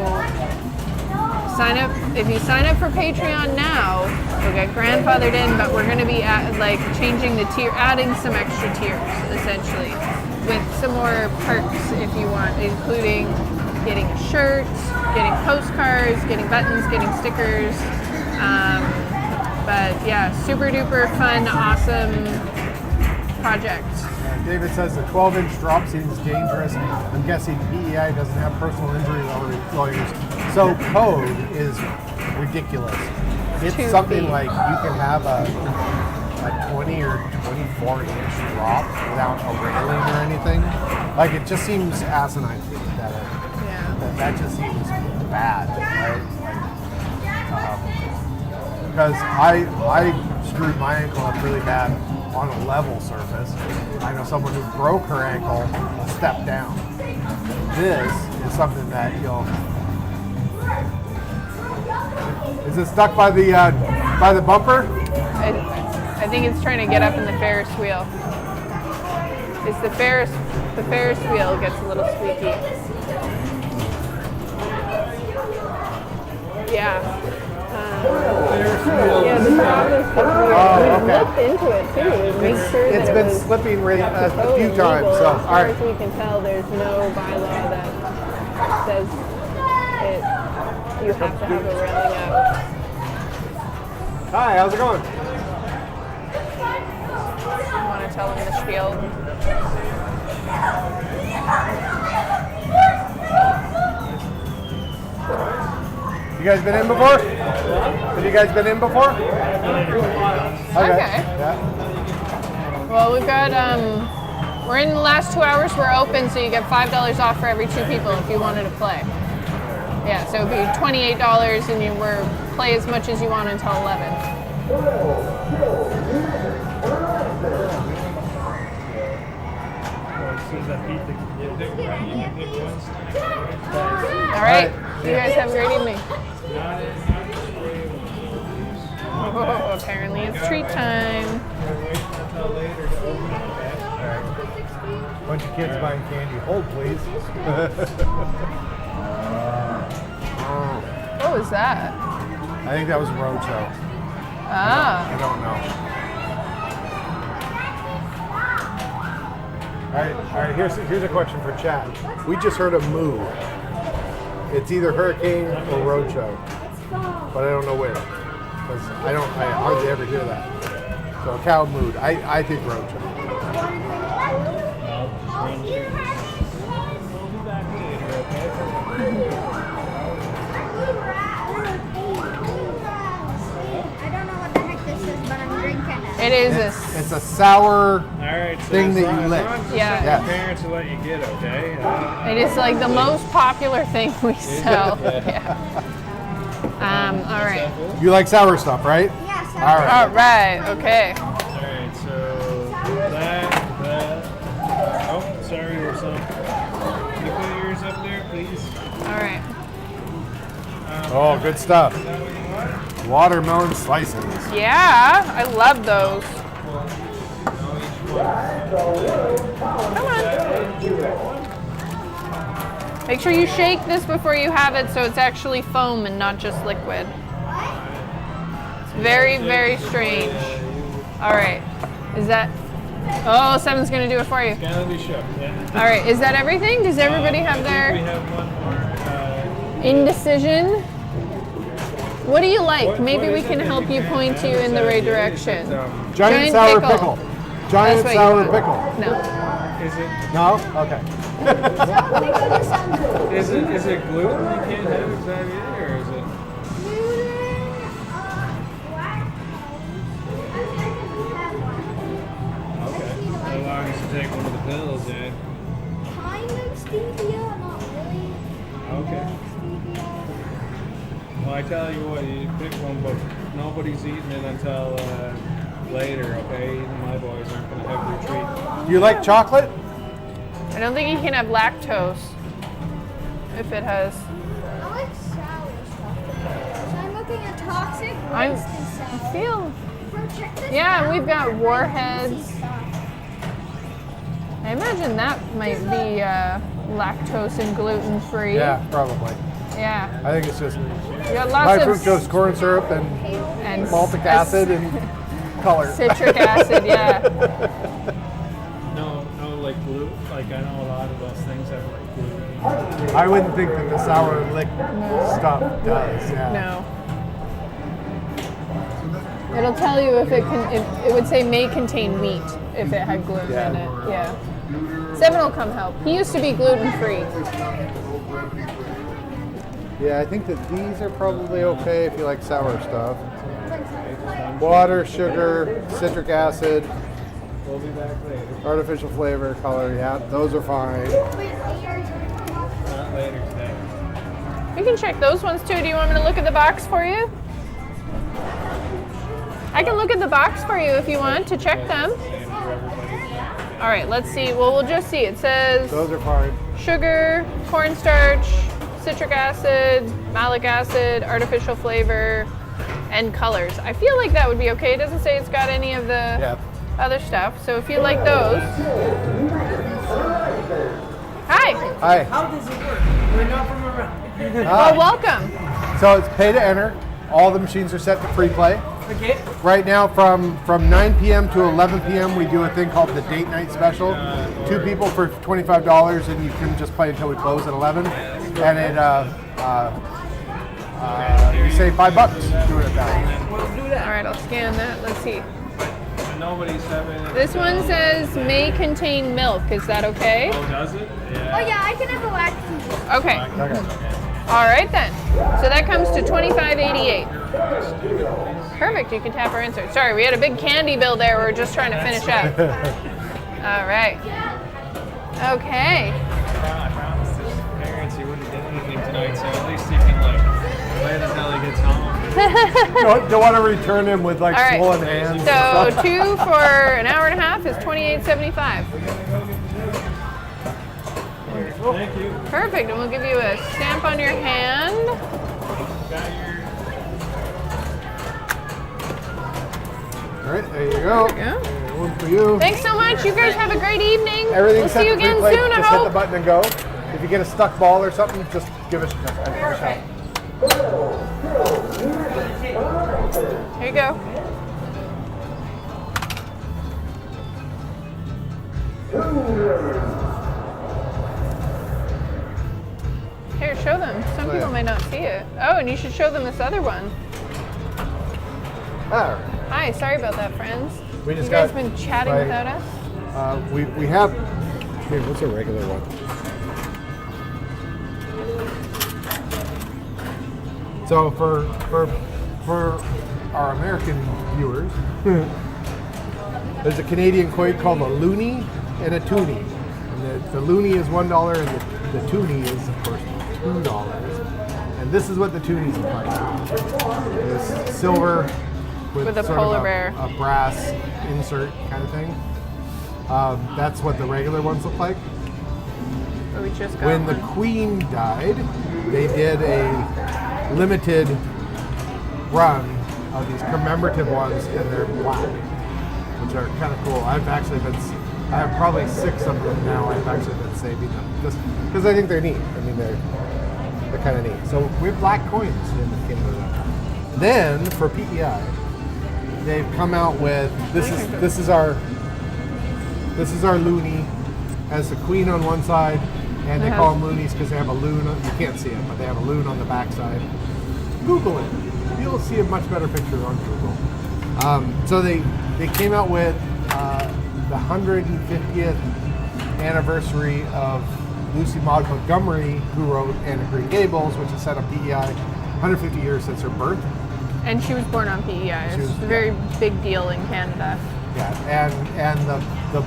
sign up. If you sign up for Patreon now, you'll get grandfathered in, but we're going to be changing the tier, adding some extra tiers essentially, with some more perks if you want, including getting shirts, getting postcards, getting buttons, getting stickers. But yeah, super duper fun, awesome project. David says the 12-inch drop seems dangerous. I'm guessing PEI doesn't have personal injury lawyers. So code is ridiculous. It's 2 something feet. like you can have a 20 or 24-inch drop without a railing or anything. Like, it just seems asinine to me that just seems bad, right? Because I screwed my ankle up really bad on a level surface. I know someone who broke her ankle a step down. this is something that you'll. Is it stuck by the bumper? I think it's trying to get up in the Ferris wheel. It's the Ferris wheel gets a little squeaky. Yeah. Yeah, the problem is Oh, we okay. looked into it too and made sure It's that been it was slipping a totally few times. legal. So, As all far right. as we can tell, there's no bylaw that says you have to have a railing up. Hi, how's it going? You want to tell them the spiel? You guys been in before? Have you guys been in before? Okay. Yeah. Well, we've got, we're in the last 2 hours, we're open, so you get $5 off for every 2 people if you wanted to play. Yeah, so it'd be $28 and you were play as much as you want until 11. All right, you guys have a great evening. Oh, apparently it's treat time. Bunch of kids buying candy. Hold, please. What was that? I think that was Roadshow. Ah. I don't know. All right. Here's a question for Chad. We just heard a moo. It's either Hurricane or Roadshow, but I don't know where. Because I hardly ever hear that. So a cow mooed. I think Roadshow. It is it's a sour thing that you lick. Yeah. Yes. Parents will let you get, okay? It is like the most popular thing we sell. Yeah. All right. You like sour stuff, right? Yes. All right. All right. Okay. Alright, so that. Oh, sorry, there's some. Can you put yours up there, please? All right. Oh, good stuff. Is that what you want? Watermelon slices. Yeah, I love those. Come on. Make sure you shake this before you have it so it's actually foam and not just liquid. It's very, very strange. All right. Is that... Oh, Seven's going to do it for you. Gotta be shook, yeah. All right. Is that everything? Does everybody have We their have one more. indecision? What do you like? What Maybe we is it can that help you can't point have? you in the Is right that- direction. is it, Giant sour pickle. That's Giant what you sour want. pickle. No. Is it No? Okay. is it gluten you can't have? Is that it, or is it? Okay. How long does it take one of the pills, yeah? Kind of stevia, not really. Okay. Well, I tell you what, you pick one, but nobody's eating it until later, okay? Even my boys aren't going to have their treat. Do you like chocolate? I don't think you can have lactose if it has. I like sour stuff. So I'm looking at toxic I'm waste and sour. feel. Check this Yeah, out. we've got warheads. Stuff. I imagine that might be lactose and gluten free. Yeah, probably. Yeah. I think it's just You got high lots of fructose corn syrup and and maltic acid and color. citric acid. Yeah. No, like gluten. Like I know a lot of those things have like gluten. I wouldn't think that the sour lick stuff does. Yeah. No. It'll tell you if it can. If it would say may contain wheat if it had gluten in it. Yeah. Seven will come help. He used to be gluten free. Yeah, I think that these are probably okay if you like sour stuff. Water, sugar, citric acid, We'll be back later. artificial flavor, color. Yeah, those are fine. Not later today. You can check those ones too. Do you want me to look at the box for you? I can look at the box for you if you want to check them. Same for everybody. All right, let's see. Well, we'll just see. It says Those are fine. sugar, cornstarch, citric acid, malic acid, artificial flavor, and colors. I feel like that would be okay. It doesn't say it's got any of the Yeah. other stuff. So if you like those. Hi. Hi. How does it work? We're not from around. Well, welcome. So it's pay to enter. All the machines are set to free play. Okay. Right now, from 9 p.m. to 11 p.m., we do a thing called the date night special. 2 people for $25, and you can just play until we close at 11. And it you save $5 doing it that way. We'll do that. All right, I'll scan that. Let's see. Nobody's having. This one says may contain milk. Is that okay? Oh, does it? Oh yeah, I can have a lactose. Okay. Okay. All right then. So that comes to $25.88. Perfect. You can tap our insert. Sorry, we had a big candy bill there. We were just trying to finish up. All right. Okay. I promised his parents he wouldn't get anything tonight, so at least he can like play it until he gets home. Don't want to return him with like All right. swollen hands. So 2 for an hour and a half is $28.75. Thank you. Perfect. And we'll give you a stamp on your hand. All right, there you go. There you go. And one for you. Than's so much. You guys have a great evening. Everything's We'll set see you to free again play. soon, I Just hit the hope. button and go. If you get a stuck ball or something, just give us a shout. Here you go. Here, show them. Some Oh, people yeah. might not see it. Oh, and you should show them this other one. All right. Hi, sorry about that, friends. We just you guys got been chatting my- without us? We have. Here, what's a regular one? So for our American viewers, there's a Canadian coin called a loonie and a toonie. And the loonie is $1, and the toonie is of course $2. And this is what the toonies look like. It's silver With a sort polar of bear. a brass insert kind of thing. That's what the regular ones look like. Or we just got When the one. Queen died, they did a limited run of these commemorative ones, and they're black, which are kind of cool. I have probably 6 of them now. I've actually been saving them just because I think they're neat. I mean, they're kind of neat. So we have black coins in the Canada. Then for PEI, they've come out with this is our loonie, has the Queen on one side, and they call them loonies because they have a loon. You can't see it, but they have a loon on the backside. Google it. You'll see a much better picture on Google. So they came out with the 150th anniversary of Lucy Maud Montgomery, who wrote Anne of Green Gables, which is set on PEI, 150 years since her birth. And she was born on PEI. She It's was- a very big deal in Canada. Yeah, and the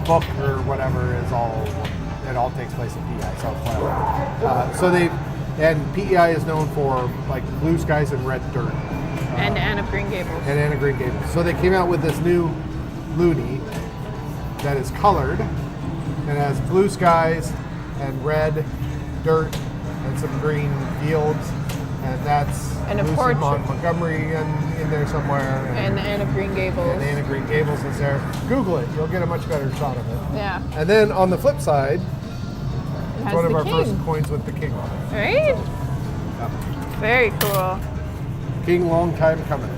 book or whatever is all takes place in PEI. So whatever. And PEI is known for like blue skies and red dirt. And Anne of Green Gables. And Anne of Green Gables. So they came out with this new loonie that is colored and has blue skies and red dirt and some green fields, and that's And a Lucy portrait. Maud Montgomery in there somewhere. And Anne of Green Gables. And Anne of Green Gables is there. Google it; you'll get a much better shot of it. Yeah. And then on the flip side, It it's has one of the our king. first coins with the king on it. Right? Yeah. Very cool. King, long time coming.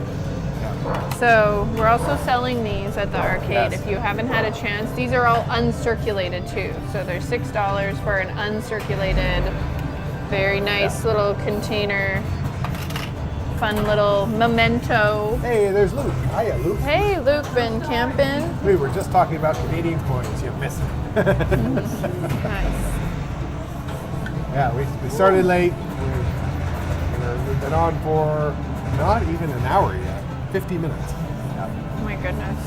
So we're also selling these at the arcade. Yes. If you haven't had a chance, these are all uncirculated too. So they're $6 for an uncirculated, very nice little container. Fun little memento. Hey, there's Luke. Hiya, Luke. Hey, Luke, been camping. We were just talking about Canadian coins. You missed it. Nice. Yeah, we started late. We've been on for not even an hour yet. 50 minutes. Yeah. Oh my goodness.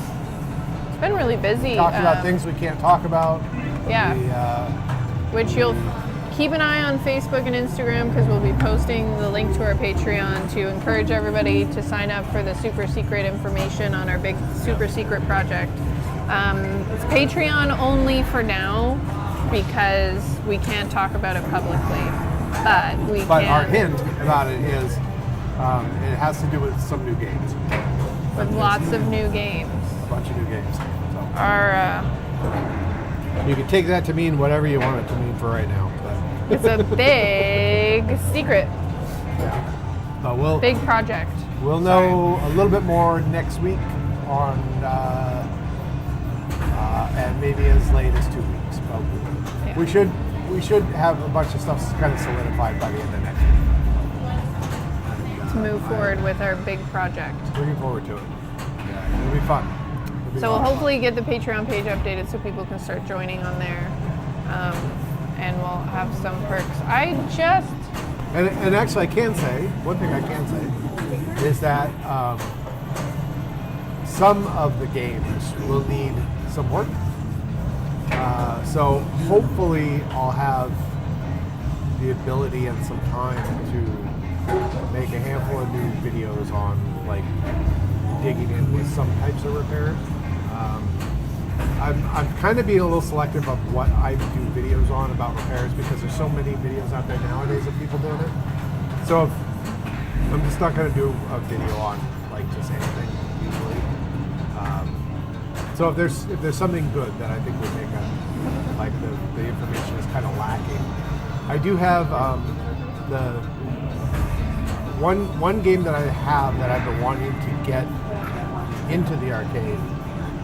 It's been really busy. Talked about things we can't talk about. Yeah. Which you'll keep an eye on Facebook and Instagram because we'll be posting the link to our Patreon to encourage everybody to sign up for the super secret information on our big super secret project. It's Patreon only for now because we can't talk about it publicly. But we But can. our hint about it is it has to do with some new games. With lots of new games. A bunch of new games. So Our, you can take that to mean whatever you want it to mean for right now. But it's a big secret, Big big project. we'll know a little bit more next week on, and maybe as late as 2 weeks. But Yeah. we should have a bunch of stuff kind of solidified by the end of next week. To move forward with our big project. Looking forward to it. Yeah, it'll be fun. It'll be So we'll fun. hopefully get the Patreon page updated so people can start joining on there. And we'll have some perks. And actually, I can say one thing. I can say is that some of the games will need some work. So hopefully, I'll have the ability and some time to make a handful of new videos on like digging in with some types of repairs. I'm kind of being a little selective of what I do videos on about repairs because there's so many videos out there nowadays of people doing it. So I'm just not going to do a video on like just anything usually. So if there's something good that I think would make like the information is kind of lacking. I do have the one game that I have that I've been wanting to get into the arcade,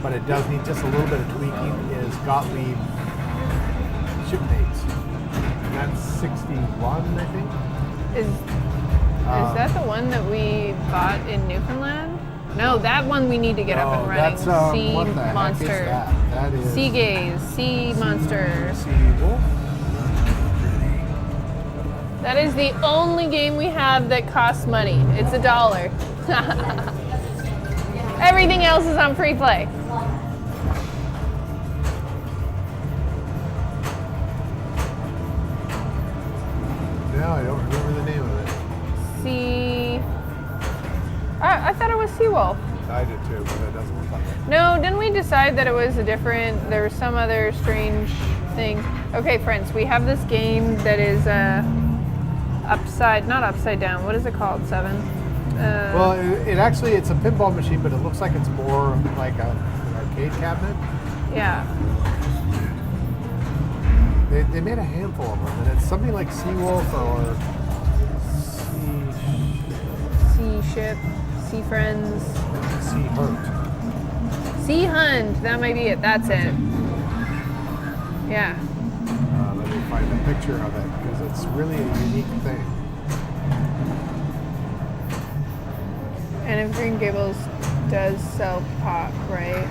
but it does need just a little bit of tweaking, is Gottlieb Shipmates. And that's 61, I think. Is that the one that we bought in Newfoundland? No, that one we need to get up and running. That's, Sea what the heck Monster. is that? That is Sea Gaze, Sea Monster. Sea Wolf? That is the only game we have that costs money. It's $1. Everything else is on free play. No, I don't remember the name of it. I thought it was Seawolf. I did too, but it doesn't look like it. No, didn't we decide that it was there was some other strange thing? Okay, friends, we have this game that is not upside down. What is it called? 7? Well, it's a pinball machine, but it looks like it's more like an arcade cabinet. Yeah. They made a handful of them, and it's something like Seawolf or Sea Ship, Sea Friends, Sea Hunt. Sea Hunt. That might be it. That's it. Yeah. Let me find a picture of it because it's really a unique thing. And if Green Gables does sell pop, right?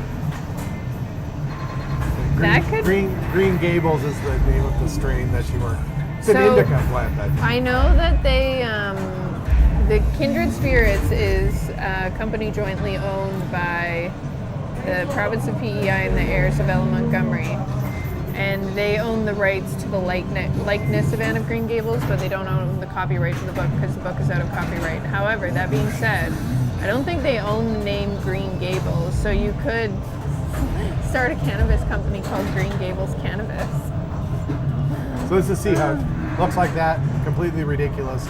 Green Gables is the name of the strain that she worked. It's an So, indica blend, I think. I know that the Kindred Spirits is a company jointly owned by the province of PEI and the heirs of Ella Montgomery. And they own the rights to the likeness of Anne of Green Gables, but they don't own the copyright to the book because the book is out of copyright. However, that being said, I don't think they own the name Green Gables, so you could start a cannabis company called Green Gables Cannabis. So this is Sea Hunt. Looks like that. Completely ridiculous.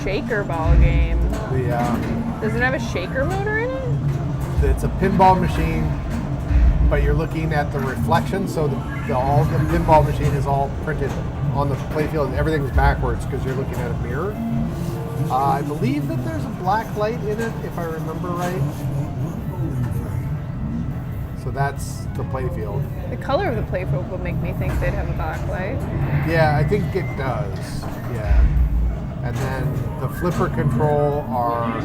Shaker ball game. The Does it have a shaker motor in it? it's a pinball machine, but you're looking at the reflection. So the pinball machine is all printed on the playfield, and everything's backwards because you're looking at a mirror. I believe that there's a black light in it, if I remember right. So that's the playfield. The color of the playfield would make me think they'd have a black light. Yeah, I think it does. Yeah. And then the flipper control are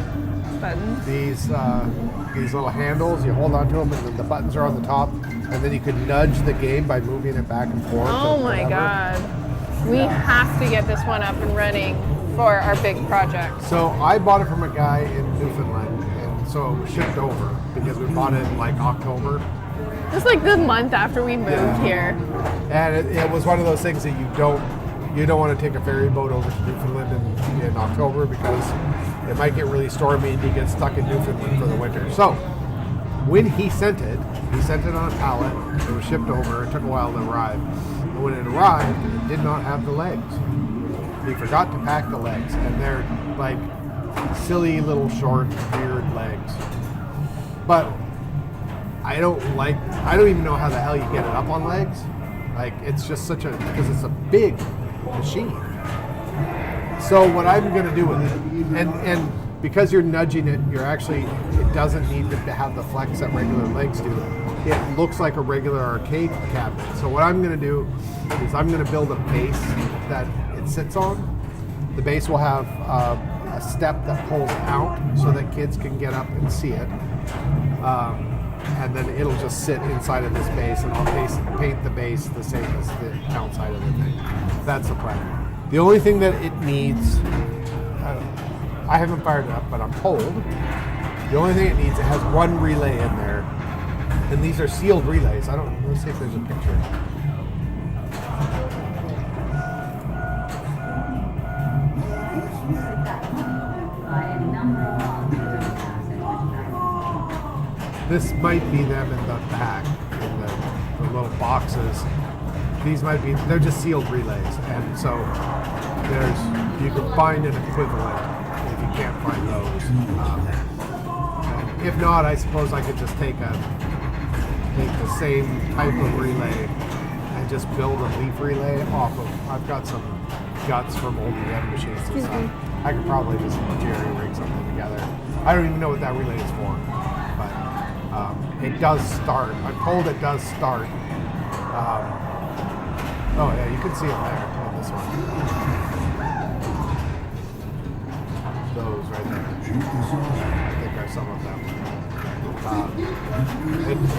Buttons. these little handles. You hold onto them, and then the buttons are on the top. And then you can nudge the game by moving it back and forth. Oh and my whatever. God. We have to get this one up and running for our big project. So I bought it from a guy in Newfoundland, and so it was shipped over because we bought it in like October. Just like the month after we moved here. And it was one of those things that you don't want to take a ferry boat over to Newfoundland in October because it might get really stormy and you get stuck in Newfoundland for the winter. So when he sent it on a pallet. It was shipped over. It took a while to arrive. And when it arrived, it did not have the legs. He forgot to pack the legs, and they're like silly little short, weird legs. But I don't even know how the hell you get it up on legs. Like, it's just because it's a big machine. So what I'm going to do with it, and because you're nudging it, it doesn't need to have the flex that regular legs do. It looks like a regular arcade cabinet. So what I'm going to do is I'm going to build a base that it sits on. The base will have a step that pulls out so that kids can get up and see it. And then it'll just sit inside of this base, and I'll paint the base the same as the outside of the thing. That's the plan. The only thing that it needs, I haven't fired it up, but I'm told, the only thing it needs, it has one relay in there. And these are sealed relays. Let's see if there's a picture. This might be them in the back, in the little boxes. These they're just sealed relays. And so you can find an equivalent if you can't find those. If not, I suppose I could just take the same type of relay and just build a leaf relay off of. I've got some guts from old EM machines and stuff. I could probably just jerry rig something together. I don't even know what that relay is for, but it does start. I'm told it does start. Oh yeah, you can see it there on this one. Those right there. I think are some of them.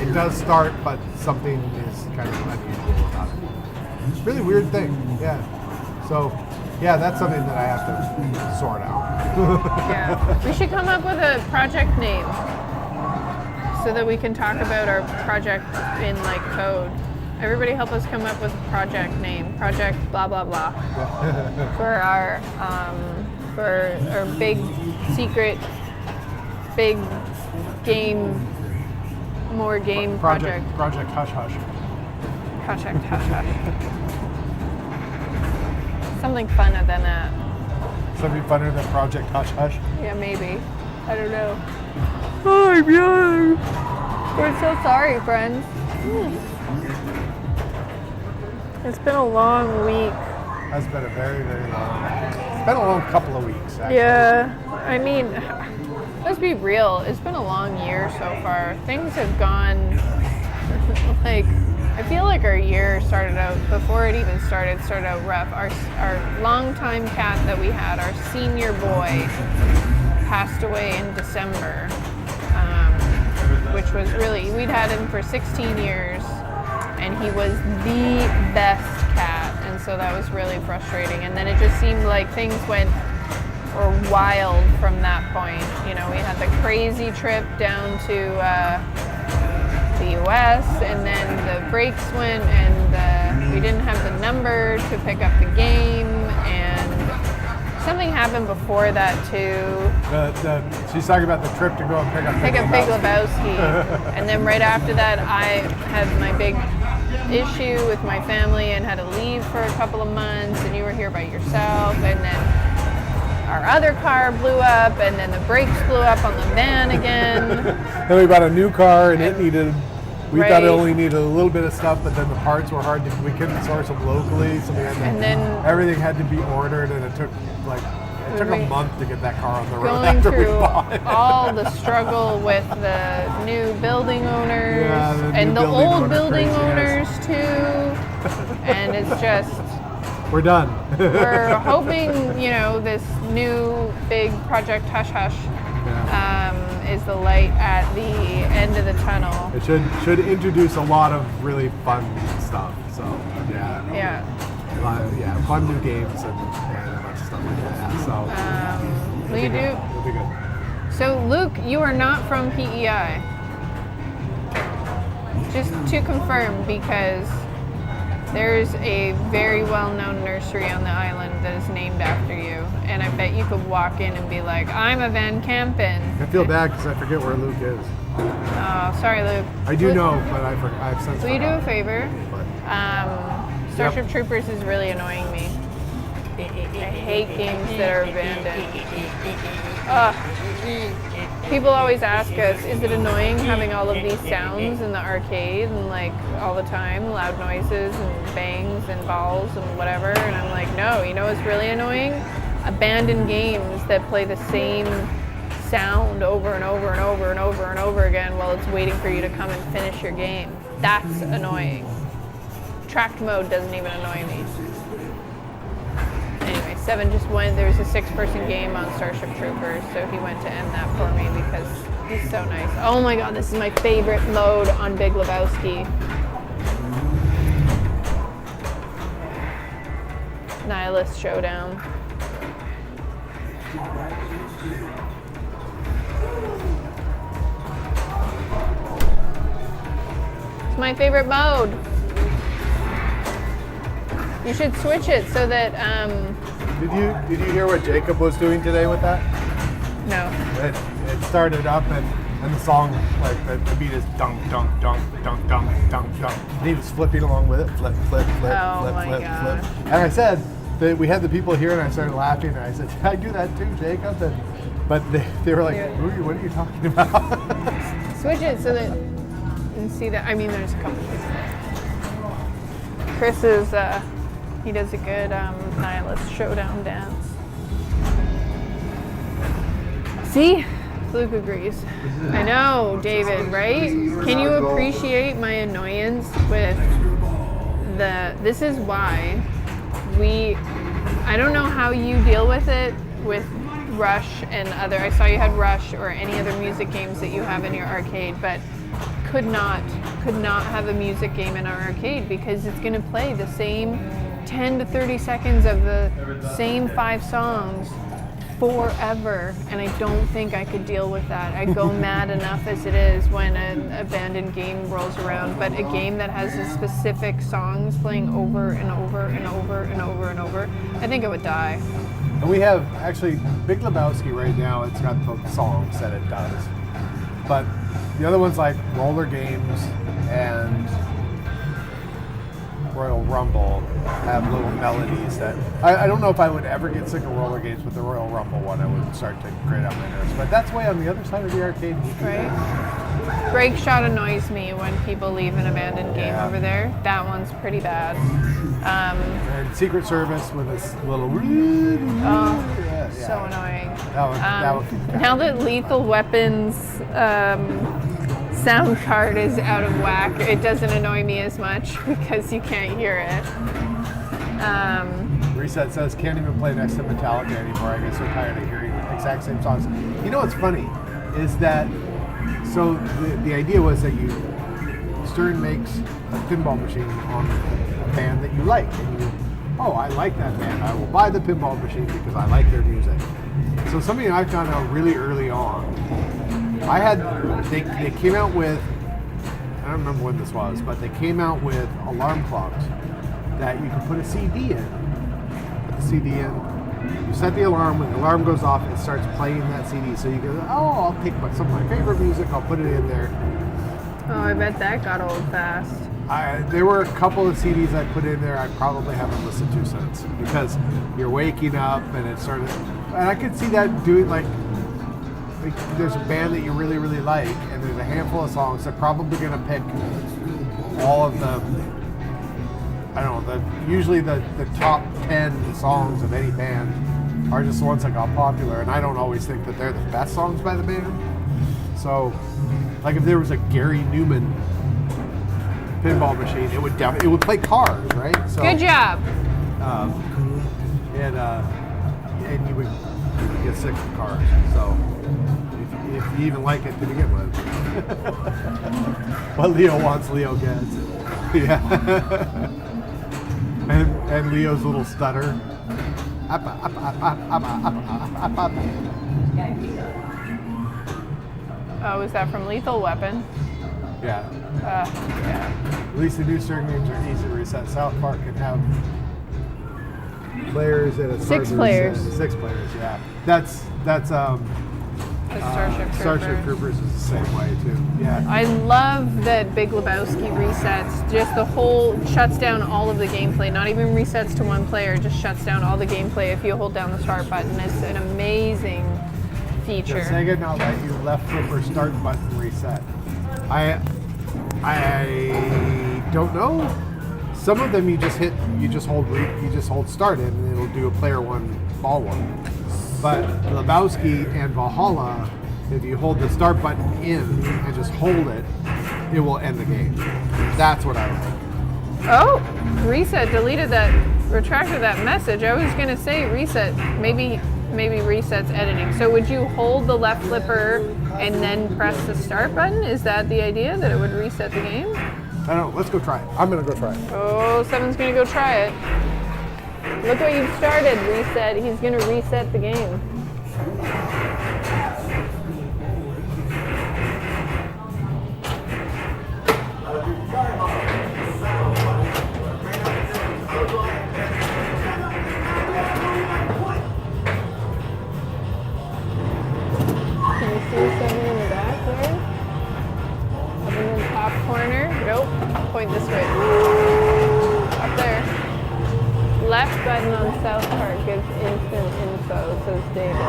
It does start, but something is kind of unusual about it. It's a really weird thing, yeah. So, yeah, that's something that I have to sort out. Yeah, we should come up with a project name so that we can talk about our project in like code. Everybody help us come up with a project name. Project blah blah blah. For our big secret big game project. Project Hush Hush. Project Hush Hush. Something funner than that. Something funner than Project Hush Hush? Yeah, maybe. I don't know. Oh, I'm young. We're so sorry, friends. It's been a long week. Has been a very, very long. It's been a long couple of weeks, actually. Yeah, I mean, let's be real. It's been a long year so far. Things have gone like, I feel like our year started out, before it even started out rough. Our longtime cat that we had, our senior boy, passed away in December, which was really, we'd had him for 16 years, and he was the best cat, and so that was really frustrating. And then it just seemed like things went wild from that point. You know, we had the crazy trip down to the US, and then the brakes went, and we didn't have the number to pick up the game, and something happened before that too. She's talking about the trip to go and pick up Big Lebowski. And then right after that, I had my big issue with my family and had to leave for a couple of months, and you were here by yourself, and then our other car blew up, and then the brakes blew up on the van again. Then we bought a new car, and we thought it Right. only needed a little bit of stuff, but then the parts were hard we couldn't source them locally, so we had to, And then everything had to be ordered, and it took a month to get that car on the road going after we through bought it. all the struggle with the new building owners and the old building owners too. And it's just, We're done. we're hoping, this new big Project Hush Hush is the light at the end of the tunnel. It should introduce a lot of really fun stuff. So Yeah. fun new games and a bunch of stuff like that. So You do. it'll be good. So Luke, you are not from PEI. Just to confirm, because there's a very well-known nursery on the island that is named after you, and I bet you could walk in and be like, I'm a Van Kampen. I feel bad because I forget where Luke is. Oh, sorry, Luke. I do know, but I've since Will you do a forgotten. favor? But Starship Troopers is really annoying me. I hate games that are abandoned. People always ask us, is it annoying having all of these sounds in the arcade and like all the time, loud noises and bangs and balls and whatever? And I'm like, no, you know what's really annoying? Abandoned games that play the same sound over and over and over and over and over again while it's waiting for you to come and finish your game. That's annoying. Tracked mode doesn't even annoy me. Anyway, Seven just went. There was a 6-person game on Starship Troopers, so he went to end that for me because he's so nice. Oh my god, this is my favorite mode on Big Lebowski. Nihilist Showdown. It's my favorite mode. You should switch it so that, did you hear what Jacob was doing today with that? no. It started up and the song, like the beat is dunk, dunk, dunk, dunk, dunk, dunk, dunk. And he was flipping along with it, flip, flip, flip, Oh flip, my flip, gosh. flip. And I said that we had the people here, and I started laughing, and I said, I do that too, Jacob. But they were like, Yeah. what are you talking about? Switch it so that, and see that, I mean, there's a couple things. Chris is, he does a good Nihilist Showdown dance. See? Luke agrees. I know, David, right? Can you appreciate my annoyance with this is why I don't know how you deal with it with Rush and I saw you had Rush or any other music games that you have in your arcade, but could not have a music game in our arcade because it's going to play the same 10 to 30 seconds of the same 5 songs forever, and I don't think I could deal with that. I go mad enough as it is when an abandoned game rolls around, but a game that has the specific songs playing over and over and over and over and over, I think I would die. And we have, actually, Big Lebowski right now, it's got the songs that it does. But the other ones like Roller Games and Royal Rumble have little melodies that I don't know if I would ever get sick of Roller Games, but the Royal Rumble one I would start to grate out my nerves. But that's way on the other side of the arcade. Right? Break shot annoys me when people leave an abandoned game over there. That one's pretty bad. And Secret Service with this little. So annoying. That one. Now that Lethal Weapons sound card is out of whack, it doesn't annoy me as much because you can't hear it. Reset says can't even play next to Metallica anymore. I guess they're tired of hearing the exact same songs. You know what's funny is that so the idea was that Stern makes a pinball machine on a band that you like, and I like that band. I will buy the pinball machine because I like their music. So something I found out really early on. They came out with, I don't remember when this was, but they came out with alarm clocks that you can put a CD in. Put the CD in, you set the alarm, when the alarm goes off, it starts playing that CD. So you go, I'll pick some of my favorite music, I'll put it in there. Oh, I bet that got old fast. There were a couple of CDs I put in there I probably haven't listened to since, because you're waking up and it started, and I could see that doing like there's a band that you really, really like, and there's a handful of songs. They're probably going to pick all of the, I don't know, usually the top 10 songs of any band are just the ones that got popular, and I don't always think that they're the best songs by the band. So, like if there was a Gary Newman pinball machine, it would play Cars, right? So, Good job. And you would get sick of Cars. So if you even like it to begin with. What Leo wants, Leo gets. Yeah. and Leo's little stutter. Oh, was that from Lethal Weapon? Yeah. Yeah. At least the new Stern games are easy to reset. South Park can have players and it's hard 6 to players. reset. 6 players, yeah. That's The Starship Trooper. Starship Troopers is the same way too. Yeah. I love that Big Lebowski resets. Just the whole shuts down all of the gameplay. Not even resets to one player. Just shuts down all the gameplay if you hold down the start button. It's an amazing feature. Does Sega not let you left flip or start button reset? I don't know. Some of them you just hold start in and it'll do a player one, ball one. But Lebowski and Valhalla, if you hold the start button in and just hold it, it will end the game. That's what I like. Oh, reset deleted that, retracted that message. I was gonna say reset, maybe resets editing. So would you hold the left flipper and then press the start button? Is that the idea, that it would reset the game? I don't know. Let's go try it. I'm gonna go try it. Oh, Seven's gonna go try it. Look what you've started, reset. He's gonna reset the game. Can you see something in the back there? Up in the top corner? Nope. Point this way. Up there. Left button on South Park gives instant info, says David.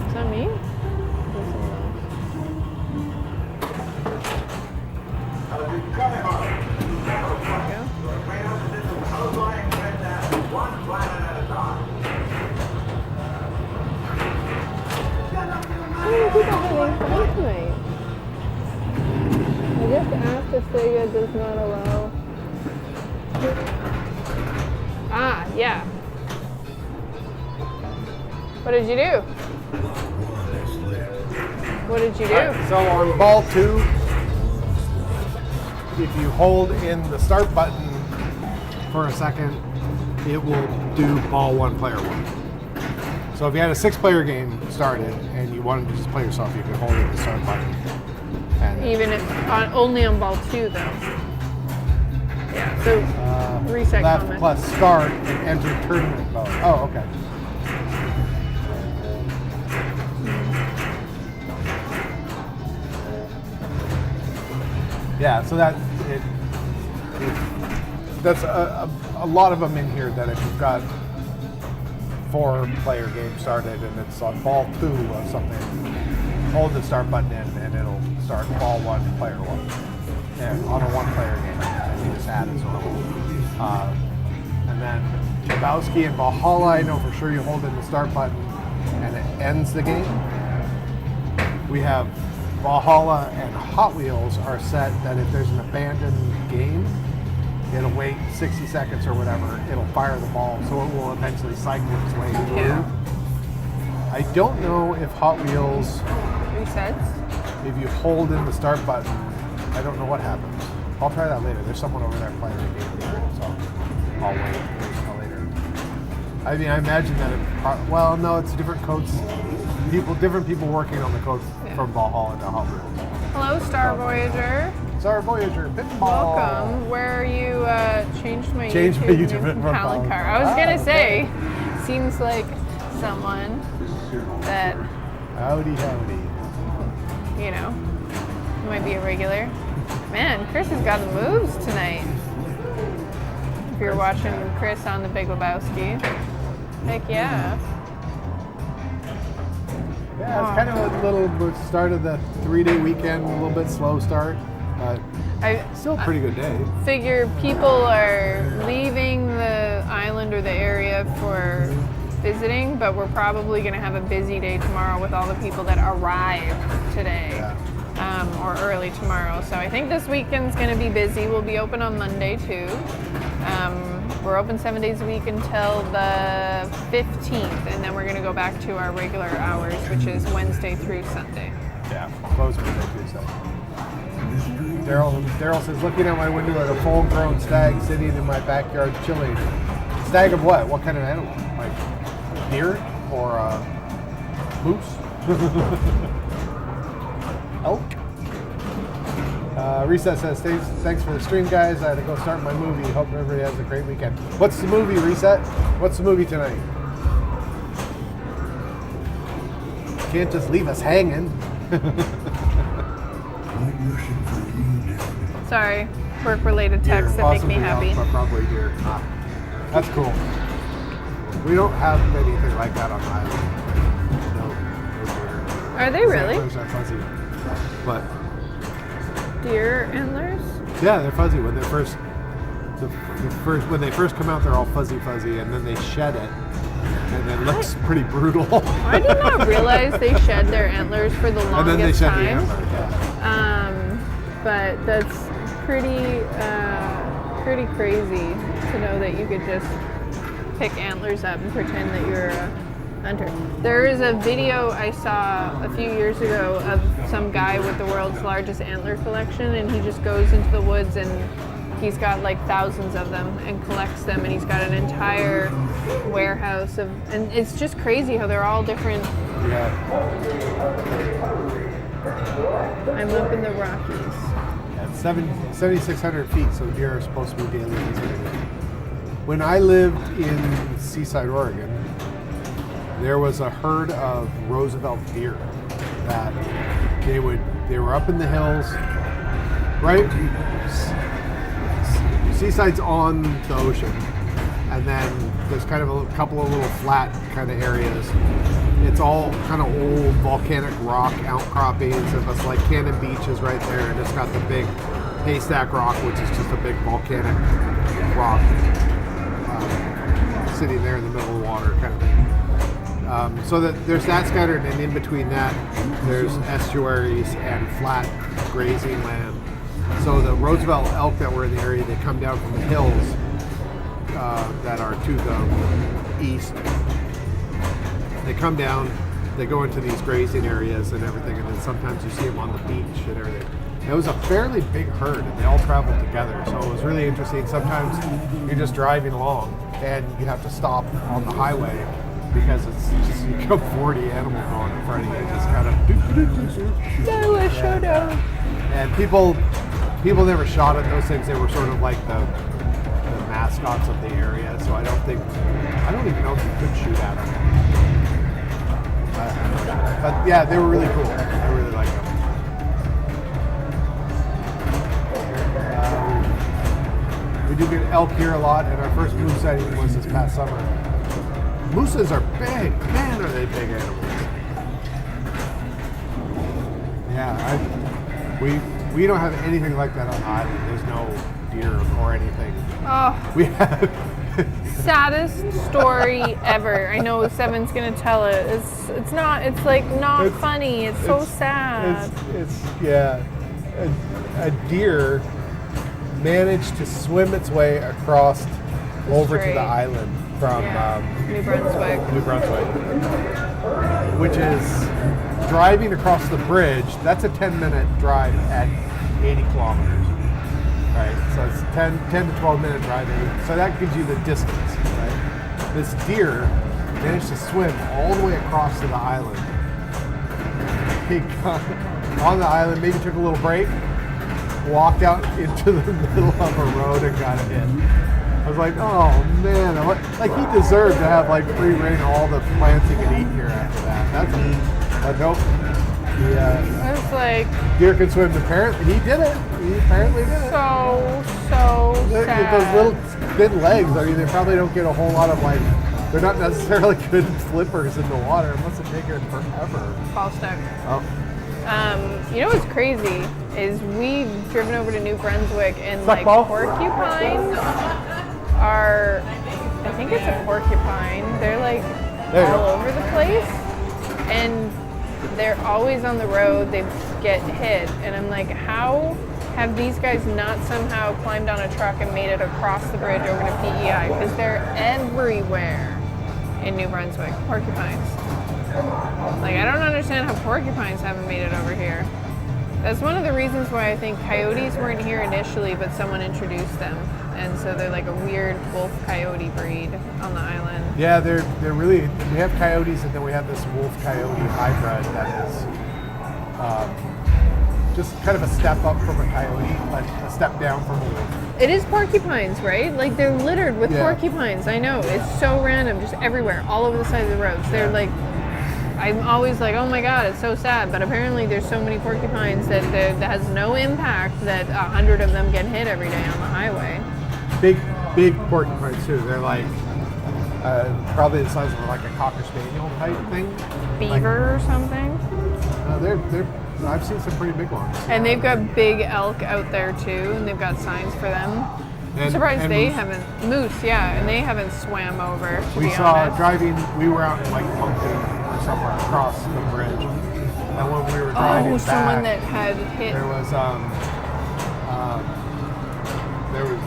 Is that me? Or someone else? There we go. How many people having fun tonight? I just asked if Sega does not allow. Ah, yeah. What did you do? What did you do? Alright, so on ball 2, if you hold in the start button for a second, it will do ball 1, player 1. So if you had a 6-player game started and you wanted to just play yourself, you could hold in the start button. And Even if only on ball 2 though. Yeah, so reset left comment. plus start and enter tournament mode. Oh, okay. Yeah, so that's a lot of them in here that if you've got 4-player game started and it's on ball 2 or something, hold the start button in and it'll start ball 1, player 1. Yeah, on a 1-player game. And you just add as normal. And then Lebowski and Valhalla, I know for sure you hold in the start button and it ends the game. We have Valhalla and Hot Wheels are set that if there's an abandoned game, it'll wait 60 seconds or whatever, it'll fire the ball, so it will eventually cycle its way through. Yeah. I don't know if Hot Wheels, Resets. if you hold in the start button, I don't know what happens. I'll try that later. There's someone over there playing the game here, so I'll wait until later. I mean, I imagine that it, well, no, it's different codes. Different people working on the codes from Valhalla to Hot Wheels. Hello, Star Voyager. Star Voyager, pinball. Welcome. Where are you? Changed my Changed my YouTube YouTube name from profile. Palancar. I was gonna okay. say, seems like someone that Howdy, howdy. you know might be a regular. Man, Chris has got the moves tonight. If you're watching Chris on the Big Lebowski, heck yeah. Yeah, it's kind of a little start of the 3-day weekend, a little bit slow start, but still a pretty good day. Figure people are leaving the island or the area for visiting, but we're probably going to have a busy day tomorrow with all the people that arrived today or early tomorrow. So I think this weekend's going to be busy. We'll be open on Monday too. We're open 7 days a week until the 15th, and then we're going to go back to our regular hours, which is Wednesday through Sunday. Yeah, close Wednesday, Tuesday. Daryl says, looking out my window at a full-grown stag sitting in my backyard chilling. Stag of what? What kind of animal? Like a deer or a moose? Elk? Reset says, thanks for the stream, guys. I had to go start my movie. Hope everybody has a great weekend. What's the movie, Reset? What's the movie tonight? can't just leave us hanging. Sorry, work-related texts that make me Possibly happy. elk, but probably deer. Ah, that's cool. We don't have anything like that on the island. No deer. Are they really? Antlers are fuzzy. But Deer antlers? yeah, they're fuzzy when they're when they first come out. They're all fuzzy, and then they shed it, and it looks pretty brutal. I did not realize they shed their antlers for the And longest then they shed time. the antler. Yeah. But that's pretty crazy to know that you could just pick antlers up and pretend that you're a hunter. There is a video I saw a few years ago of some guy with the world's largest antler collection, and he just goes into the woods and he's got like thousands of them and collects them, and he's got an entire warehouse of, and it's just crazy how they're all different. Yeah. I'm up in the Rockies. It's 7,600 feet, so deer are supposed to be daily visiting. When I lived in Seaside, Oregon, there was a herd of Roosevelt deer that they were up in the hills, right? Seaside's on the ocean, and then there's kind of a couple of little flat kind of areas. It's all kind of old volcanic rock outcroppings, and it's like Cannon Beach is right there, and it's got the big Haystack Rock, which is just a big volcanic rock sitting there in the middle of the water kind of thing. So that there's that scattered, and in between that, there's estuaries and flat grazing land. So the Roosevelt elk that were in the area, they come down from the hills that are to the east. They come down, they go into these grazing areas and everything, and then sometimes you see them on the beach and everything. It was a fairly big herd, and they all traveled together, so it was really interesting. Sometimes you're just driving along, and you have to stop on the highway because it's just, you come 40 animals on in front of you, just kind of and people never shot at those things. They were sort of like the mascots of the area, so I don't even know if you could shoot at them. But yeah, they were really cool. I really liked them. We do get elk here a lot, and our first moose sighting was this past summer. Mooses are big. Man, are they big animals. Yeah, we don't have anything like that on the island. There's no deer or anything. Oh, We have saddest story ever. I know Seven's gonna tell it. It's not. It's like not It's- funny. It's so sad. It's yeah. A deer managed to swim its way across over to Strait. the island from New Brunswick. New Brunswick, which is driving across the bridge. That's a 10-minute drive at 80 kilometers. Right, so it's 10 to 12-minute drive. So that gives you the distance, right? This deer managed to swim all the way across to the island. He got on the island, maybe took a little break, walked out into the middle of a road and got hit. I was like, oh man, like he deserved to have like free reign of all the plants he could eat here after that. But nope. I was like, Deer can swim. Apparently, he did it. He apparently did it. so Those sad. little thin legs, I mean, they probably don't get a whole lot of like, they're not necessarily good flippers in the water. It must have taken forever. Fall stuck. Oh, You know what's crazy is we've driven over to New Brunswick, and Suck like ball. porcupines are, I think it's a porcupine. They're like There you all go. over the place, and they're always on the road. They get hit, and I'm like, how have these guys not somehow climbed on a truck and made it across the bridge over to PEI? Because they're everywhere in New Brunswick, porcupines. Like, I don't understand how porcupines haven't made it over here. That's one of the reasons why I think coyotes weren't here initially, but someone introduced them. And so they're like a weird wolf-coyote breed on the island. yeah, they're really. We have coyotes, and then we have this wolf-coyote hybrid that is just kind of a step up from a coyote, but a step down from a wolf. It is porcupines, right? Like, they're littered with Yeah. porcupines. I know. It's so random, just everywhere, all over the side of the roads. They're like I'm always like, oh my god, it's so sad. But apparently, there's so many porcupines that has no impact that 100 of them get hit every day on the highway. Big porcupines too. They're like probably the size of like a cocker spaniel type thing. Beaver or something. They're. I've seen some pretty big ones. And they've got big elk out there too, and they've got signs for them. I'm And- surprised and they moose. haven't moose, yeah, and they haven't swam over. To We be saw honest. driving. We were out in like Moncton or somewhere across the bridge, and when we were driving Oh, back, someone that had hit. there was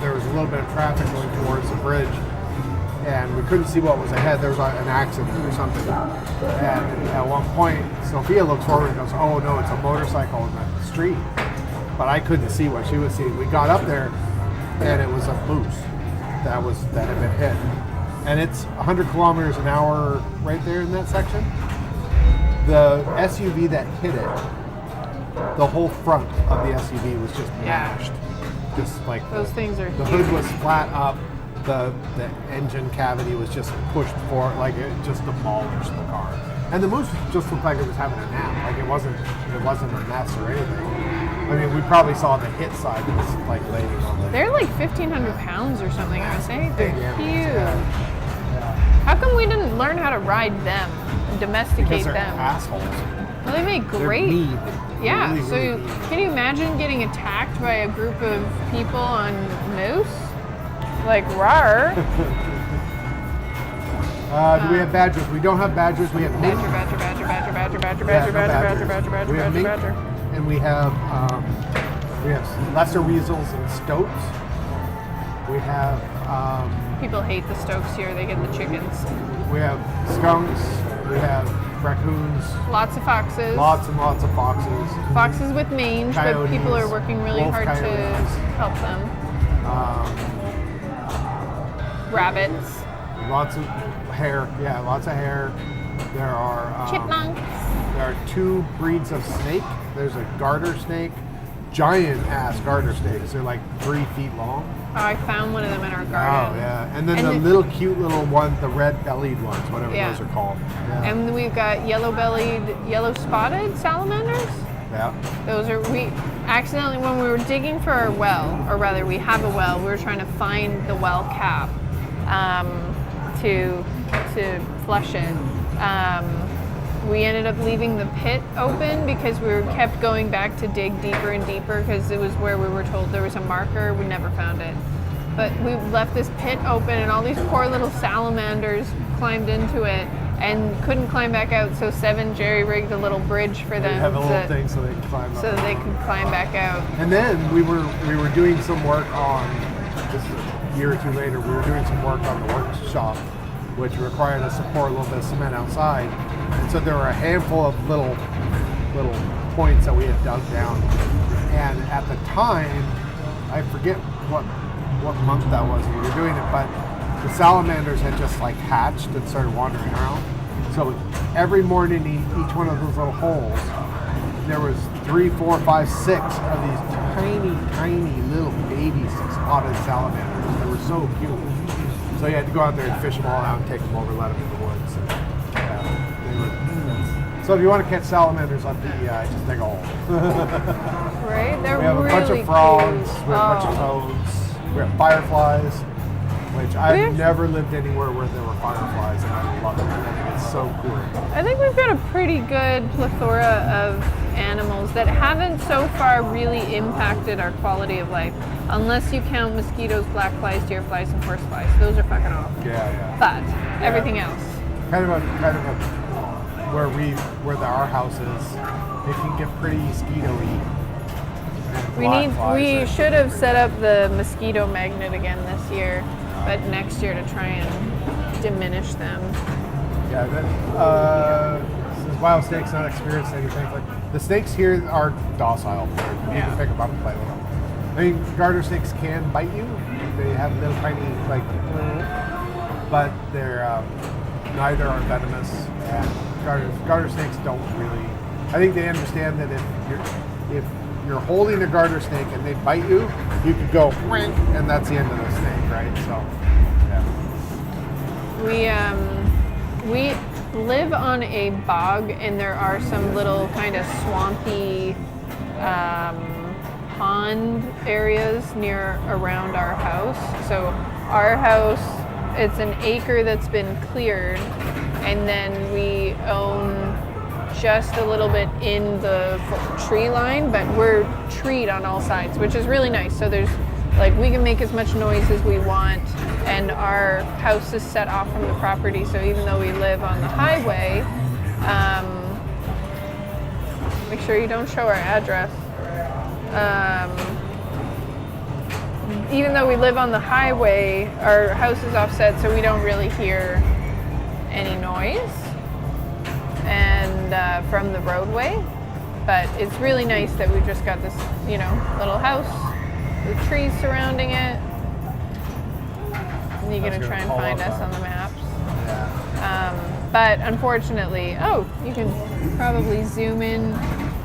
there was a little bit of traffic going towards the bridge, and we couldn't see what was ahead. There was an accident or something, and at one point, Sophia looks forward and goes, "Oh no, it's a motorcycle in the street," but I couldn't see what she was seeing. We got up there, and it was a moose that had been hit, and it's 100 kilometers an hour right there in that section. The SUV that hit it, the whole front of the SUV was just Yeah. mashed. Just like Those things are the hood was flat up, the engine cavity was just pushed forward, like it just demolished the car. And the moose just looked like it was having a nap, like it wasn't a mess or anything. I mean, we probably saw the hit side that was like laying on the. They're like 1,500 pounds or something, aren't they? They're Yeah, huge. yeah. How come we didn't learn how to ride them and domesticate Because they're them? assholes. Well, they make They're great. mean. Yeah. Really, So really mean. can you imagine getting attacked by a group of people on moose? Like rawr. Do we have badgers? We don't have badgers. We have mink. Badger, badger, badger, badger, badger, badger, Yeah, badger, no badger, badger, badgers. badger, We have badger, mink, badger. and we have lesser weasels and stoats. We have People hate the Stokes here. They get the chickens. we have skunks. We have raccoons. Lots of foxes. Lots and lots of foxes. Foxes with mange, but Coyotes, people are working really wolf hard to coyotes. help them. Rabbits. Lots of hair. Yeah, lots of hair. There are Chipmunks. There are 2 breeds of snake. There's a garter snake, giant ass garter snakes. They're like 3 feet long. Oh, I found one of them in our Oh garden. yeah, and then And the the- little cute little ones, the red-bellied ones, whatever Yeah. those are called. Yeah. And we've got yellow-bellied, yellow-spotted salamanders. yeah. Those are, we accidentally, when we were digging for our well, or rather we have a well, we were trying to find the well cap to flush it. We ended up leaving the pit open because we kept going back to dig deeper and deeper because it was where we were told there was a marker. We never found it. But we left this pit open and all these poor little salamanders climbed into it and couldn't climb back out. So Seven jerry-rigged a little bridge for They them have a little so, thing so they can climb up. so that they could climb back out. And then we were doing some work on, just a year or 2 later, we were doing some work on the workshop, which required us to pour a little bit of cement outside. And so there were a handful of little points that we had dug down. And at the time, I forget what month that was we were doing it, but the salamanders had just like hatched and started wandering around. So every morning, each one of those little holes, there was 3, 4, 5, 6 of these tiny little baby spotted salamanders. They were so cute. So you had to go out there and fish them all out and take them over, let them in the woods. And, so if you want to catch salamanders on PEI, just dig a hole. Right? They're We have a really bunch of frogs, cute. we have a bunch of Oh. toads, we have fireflies, which I've We've- never lived anywhere where there were fireflies, and I love it. I think it's so cool. I think we've got a pretty good plethora of animals that haven't so far really impacted our quality of life, unless you count mosquitoes, black flies, deer flies, and horseflies. Those are fucking awful. Yeah. But everything else. Kind of a where our house is, it can get pretty mosquito-y. We should have set up the mosquito magnet again this year, but next year to try and diminish them. Yeah, since wild snakes not experienced anything like the snakes here are docile. You Yeah. can pick them up and play with them. I mean, garter snakes can bite you. They have little tiny but they're neither are venomous. And garter snakes don't really. I think they understand that if you're holding a garter snake and they bite you, you could go "Wink," and that's the end of the snake, right? So, yeah. live on a bog, and there are some little kind of swampy pond areas around our house. So our house, it's an acre that's been cleared, and then we own just a little bit in the tree line, but we're treed on all sides, which is really nice. So there's like, we can make as much noise as we want, and our house is set off from the property, so even though we live on the highway, make sure you don't show our address. Even though we live on the highway, our house is offset, so we don't really hear any noise and from the roadway. But it's really nice that we've just got this, little house with trees surrounding it. And you're gonna try and find us on the maps. Yeah. But unfortunately, you can probably zoom in